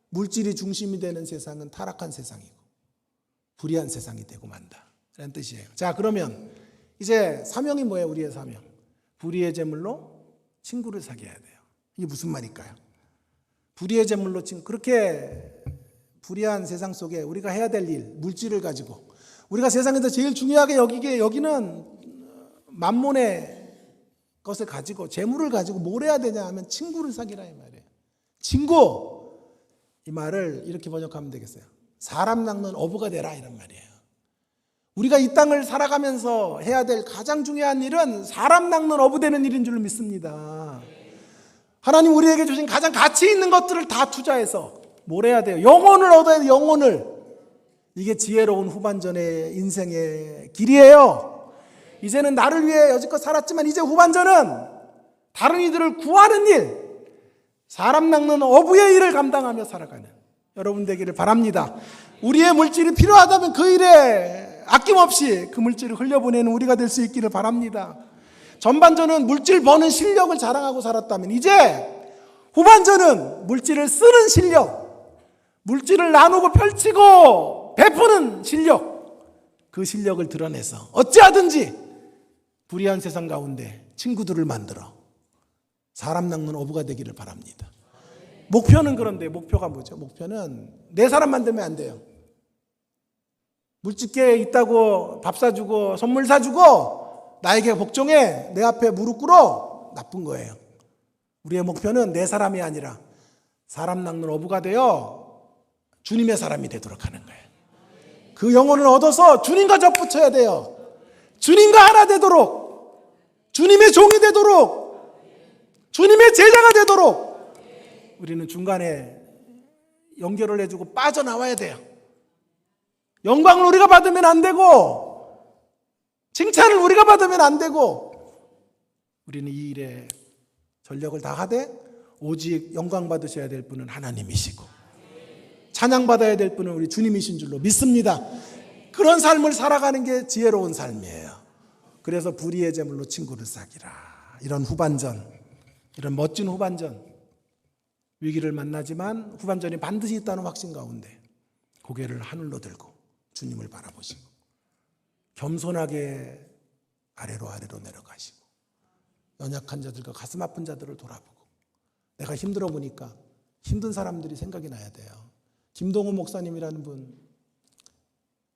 물질이 중심이 되는 세상은 타락한 세상이고 불의한 세상이 되고 만다 라는 뜻이에요. 자, 그러면 이제 사명이 뭐예요? 우리의 사명. 불의의 재물로 친구를 사귀어야 돼요. 이게 무슨 말일까요? 불의의 재물로 그렇게 불의한 세상 속에 우리가 해야 될 일, 물질을 가지고, 우리가 세상에서 제일 중요하게 여기는 만몬의 것을 가지고, 재물을 가지고 뭘 해야 되냐 하면 친구를 사귀라 이 말이에요. 친구, 이 말을 이렇게 번역하면 되겠어요. 사람 낚는 어부가 되라 이런 말이에요. 우리가 이 땅을 살아가면서 해야 될 가장 중요한 일은 사람 낚는 어부 되는 일인 줄 믿습니다. 하나님 우리에게 주신 가장 가치 있는 것들을 다 투자해서 뭘 해야 돼요? 영혼을 얻어야 돼요. 영혼을. 이게 지혜로운 후반전의 인생의 길이에요. 이제는 나를 위해 여지껏 살았지만 이제 후반전은 다른 이들을 구하는 일, 사람 낚는 어부의 일을 감당하며 살아가는 여러분 되기를 바랍니다. 우리의 물질이 필요하다면 그 일에 아낌없이 그 물질을 흘려보내는 우리가 될 수 있기를 바랍니다. 전반전은 물질 버는 실력을 자랑하고 살았다면 이제 후반전은 물질을 쓰는 실력, 물질을 나누고 펼치고 베푸는 실력, 그 실력을 드러내서 어찌하든지 불의한 세상 가운데 친구들을 만들어 사람 낚는 어부가 되기를 바랍니다. 목표는 그런데 목표가 뭐죠? 목표는 내 사람 만들면 안 돼요. 물집게에 있다고 밥 사주고 선물 사주고 나에게 복종해 내 앞에 무릎 꿇어 나쁜 거예요. 우리의 목표는 내 사람이 아니라 사람 낚는 어부가 되어 주님의 사람이 되도록 하는 거예요. 그 영혼을 얻어서 주님과 접붙여야 돼요. 주님과 하나 되도록, 주님의 종이 되도록, 주님의 제자가 되도록 우리는 중간에 연결을 해주고 빠져나와야 돼요. 영광을 우리가 받으면 안 되고 칭찬을 우리가 받으면 안 되고 우리는 이 일에 전력을 다하되 오직 영광 받으셔야 될 분은 하나님이시고 찬양받아야 될 분은 우리 주님이신 줄로 믿습니다. 그런 삶을 살아가는 게 지혜로운 삶이에요. 그래서 불의의 제물로 친구를 사귀라. 이런 후반전, 이런 멋진 후반전, 위기를 만나지만 후반전이 반드시 있다는 확신 가운데 고개를 하늘로 들고 주님을 바라보시고 겸손하게 아래로 내려가시고 연약한 자들과 가슴 아픈 자들을 돌아보고 내가 힘들어 보니까 힘든 사람들이 생각이 나야 돼요. 김동호 목사님이라는 분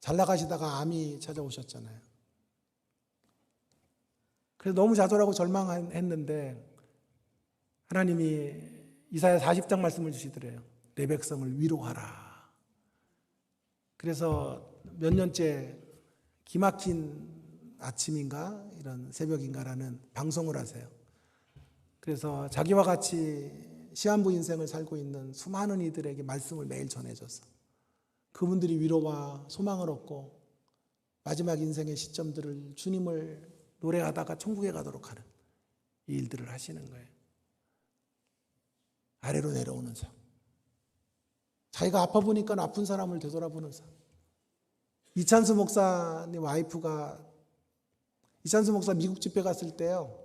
잘 나가시다가 암이 찾아오셨잖아요. 그래서 너무 좌절하고 절망했는데 하나님이 이사야 40장 말씀을 주시더래요. 내 백성을 위로하라. 그래서 몇 년째 기막힌 아침인가 이런 새벽인가라는 방송을 하세요. 그래서 자기와 같이 시한부 인생을 살고 있는 수많은 이들에게 말씀을 매일 전해줘서 그분들이 위로와 소망을 얻고 마지막 인생의 시점들을 주님을 노래하다가 천국에 가도록 하는 이 일들을 하시는 거예요. 아래로 내려오는 삶. 자기가 아파 보니까 아픈 사람을 되돌아보는 삶. 이찬수 목사님 와이프가 이찬수 목사 미국 집회 갔을 때요.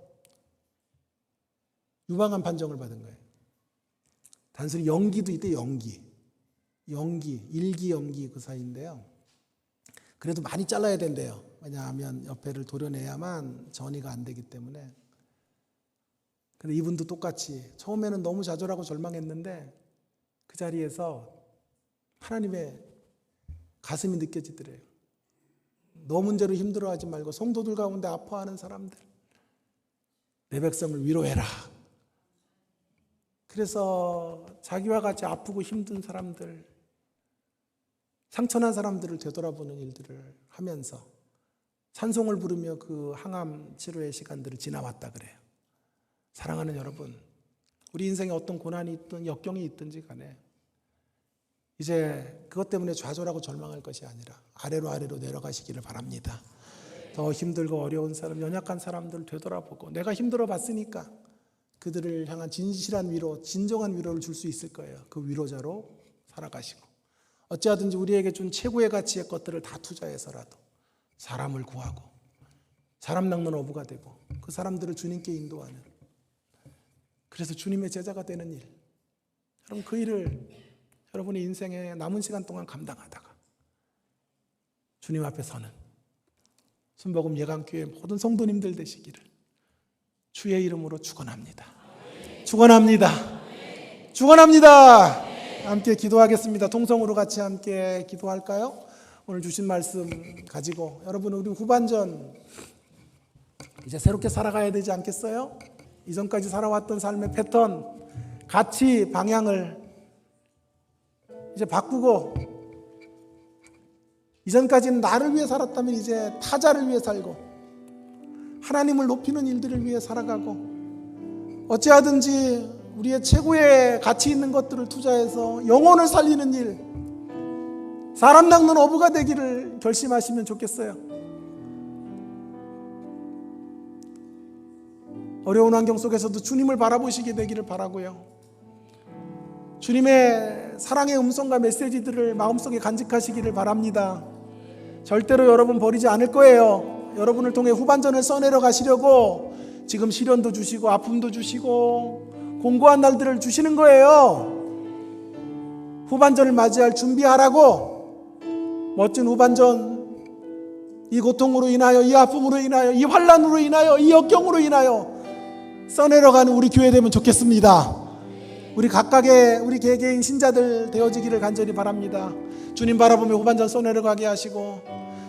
유방암 판정을 받은 거예요. 단순히 연기도 있대. 일기 연기 그 사이인데요. 그래도 많이 잘라야 된대요. 왜냐하면 옆에를 도려내야만 전이가 안 되기 때문에. 근데 이분도 똑같이 처음에는 너무 좌절하고 절망했는데 그 자리에서 하나님의 가슴이 느껴지더래요. 너 문제로 힘들어하지 말고 성도들 가운데 아파하는 사람들 내 백성을 위로해라. 그래서 자기와 같이 아프고 힘든 사람들 상처난 사람들을 되돌아보는 일들을 하면서 찬송을 부르며 그 항암 치료의 시간들을 지나왔다 그래요. 사랑하는 여러분, 우리 인생에 어떤 고난이 있든 역경이 있든지 간에 이제 그것 때문에 좌절하고 절망할 것이 아니라 아래로 내려가시기를 바랍니다. 더 힘들고 어려운 사람, 연약한 사람들을 되돌아보고 내가 힘들어 봤으니까 그들을 향한 진실한 위로, 진정한 위로를 줄 수 있을 거예요. 그 위로자로 살아가시고 어찌하든지 우리에게 준 최고의 가치의 것들을 다 투자해서라도 사람을 구하고 사람 낚는 어부가 되고 그 사람들을 주님께 인도하는, 그래서 주님의 제자가 되는 일, 여러분 그 일을 여러분의 인생의 남은 시간 동안 감당하다가 주님 앞에 서는 순복음 예강교회 모든 성도님들 되시기를 주의 이름으로 축원합니다. 축원합니다. 축원합니다. 함께 기도하겠습니다. 통성으로 같이 함께 기도할까요? 오늘 주신 말씀 가지고 여러분 우리 후반전 이제 새롭게 살아가야 되지 않겠어요? 이전까지 살아왔던 삶의 패턴, 가치, 방향을 이제 바꾸고 이전까지는 나를 위해 살았다면 이제 타자를 위해 살고 하나님을 높이는 일들을 위해 살아가고 어찌하든지 우리의 최고의 가치 있는 것들을 투자해서 영혼을 살리는 일, 사람 낚는 어부가 되기를 결심하시면 좋겠어요. 어려운 환경 속에서도 주님을 바라보시게 되기를 바라고요. 주님의 사랑의 음성과 메시지들을 마음속에 간직하시기를 바랍니다. 절대로 여러분 버리지 않을 거예요. 여러분을 통해 후반전을 써내려 가시려고 지금 시련도 주시고 아픔도 주시고 공고한 날들을 주시는 거예요. 후반전을 맞이할 준비하라고 멋진 후반전 이 고통으로 인하여, 이 아픔으로 인하여, 이 환난으로 인하여, 이 역경으로 인하여 써내려가는 우리 교회 되면 좋겠습니다. 우리 각각의 우리 개개인 신자들 되어지기를 간절히 바랍니다. 주님 바라보며 후반전 써내려가게 하시고,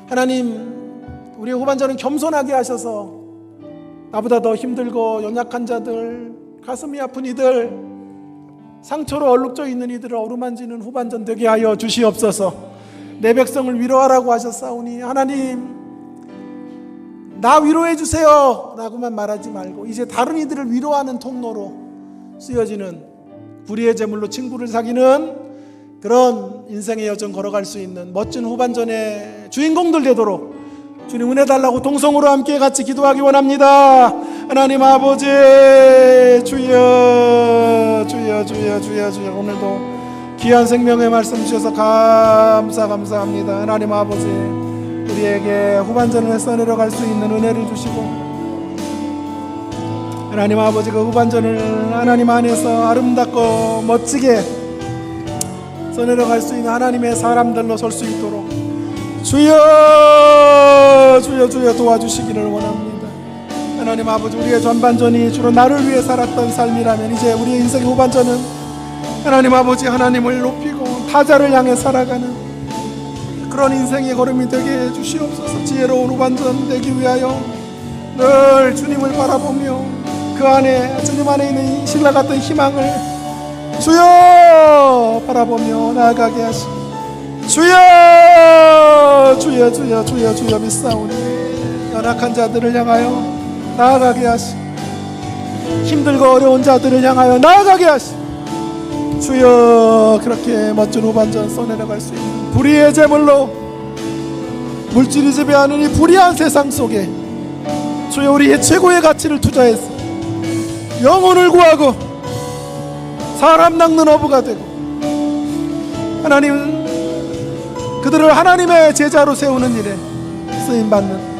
하나님 우리의 후반전은 겸손하게 하셔서 나보다 더 힘들고 연약한 자들, 가슴이 아픈 이들, 상처로 얼룩져 있는 이들을 어루만지는 후반전 되게 하여 주시옵소서. 내 백성을 위로하라고 하셨사오니 하나님 나 위로해 주세요 라고만 말하지 말고 이제 다른 이들을 위로하는 통로로 쓰여지는, 불의의 제물로 친구를 사귀는 그런 인생의 여정 걸어갈 수 있는 멋진 후반전의 주인공들 되도록 주님 은혜 달라고 동성으로 함께 같이 기도하기 원합니다. 하나님 아버지, 주여 주여 주여 주여 주여, 오늘도 귀한 생명의 말씀 주셔서 감사합니다. 하나님 아버지, 우리에게 후반전을 써내려갈 수 있는 은혜를 주시고, 하나님 아버지 그 후반전을 하나님 안에서 아름답고 멋지게 써내려갈 수 있는 하나님의 사람들로 설 수 있도록 주여 주여 주여 도와주시기를 원합니다. 하나님 아버지, 우리의 전반전이 주로 나를 위해 살았던 삶이라면 이제 우리의 인생의 후반전은 하나님 아버지 하나님을 높이고 타자를 향해 살아가는 그런 인생의 걸음이 되게 해주시옵소서. 지혜로운 후반전 되기 위하여 늘 주님을 바라보며 그 안에, 주님 안에 있는 신라 같은 희망을 주여 바라보며 나아가게 하시고, 주여 주여 주여 주여 주여 믿사오니 연약한 자들을 향하여 나아가게 하시고, 힘들고 어려운 자들을 향하여 나아가게 하시고, 주여 그렇게 멋진 후반전 써내려갈 수 있는 불의의 제물로 물질이 지배하는 이 불의한 세상 속에 주여 우리의 최고의 가치를 투자해서 영혼을 구하고 사람 낚는 어부가 되고, 하나님 그들을 하나님의 제자로 세우는 일에 쓰임받는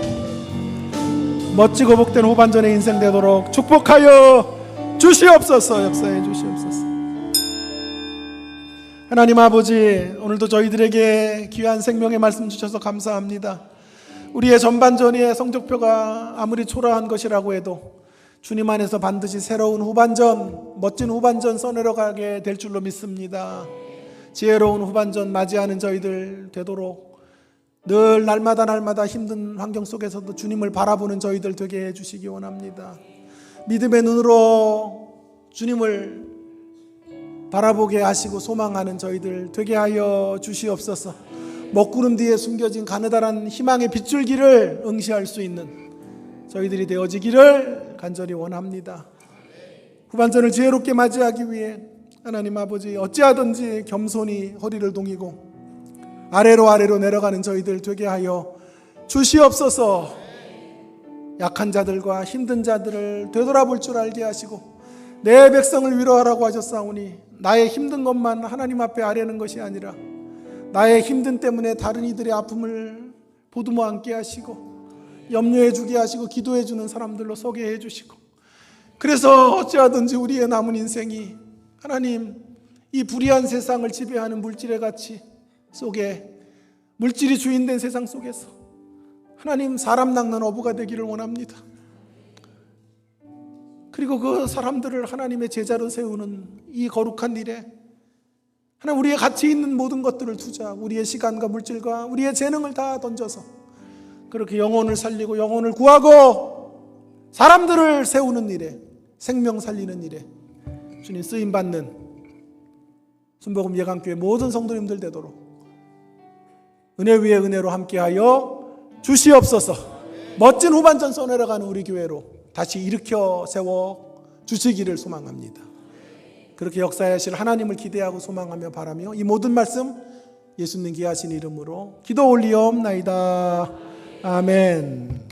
멋지고 복된 후반전의 인생 되도록 축복하여 주시옵소서. 역사해 주시옵소서. 하나님 아버지, 오늘도 저희들에게 귀한 생명의 말씀 주셔서 감사합니다. 우리의 전반전의 성적표가 아무리 초라한 것이라고 해도 주님 안에서 반드시 새로운 후반전, 멋진 후반전 써내려가게 될 줄로 믿습니다. 지혜로운 후반전 맞이하는 저희들 되도록 늘 날마다 힘든 환경 속에서도 주님을 바라보는 저희들 되게 해주시기 원합니다. 믿음의 눈으로 주님을 바라보게 하시고 소망하는 저희들 되게 하여 주시옵소서. 먹구름 뒤에 숨겨진 가느다란 희망의 빗줄기를 응시할 수 있는 저희들이 되어지기를 간절히 원합니다. 후반전을 지혜롭게 맞이하기 위해 하나님 아버지 어찌하든지 겸손히 허리를 동이고 아래로 내려가는 저희들 되게 하여 주시옵소서. 약한 자들과 힘든 자들을 되돌아볼 줄 알게 하시고 내 백성을 위로하라고 하셨사오니 나의 힘든 것만 하나님 앞에 아뢰는 것이 아니라 나의 힘든 때문에 다른 이들의 아픔을 보듬어 안게 하시고 염려해 주게 하시고 기도해 주는 사람들로 서게 해 주시고, 그래서 어찌하든지 우리의 남은 인생이 하나님 이 불의한 세상을 지배하는 물질의 가치 속에, 물질이 주인된 세상 속에서 하나님 사람 낚는 어부가 되기를 원합니다. 그리고 그 사람들을 하나님의 제자로 세우는 이 거룩한 일에 하나님 우리의 가치 있는 모든 것들을 투자하고 우리의 시간과 물질과 우리의 재능을 다 던져서 그렇게 영혼을 살리고 영혼을 구하고 사람들을 세우는 일에, 생명 살리는 일에 주님 쓰임받는 순복음 예강교회 모든 성도님들 되도록 은혜 위에 은혜로 함께하여 주시옵소서. 멋진 후반전 써내려가는 우리 교회로 다시 일으켜 세워 주시기를 소망합니다. 그렇게 역사하실 하나님을 기대하고 소망하며 바라며 이 모든 말씀 예수님 귀하신 이름으로 기도 올리옵나이다. 아멘.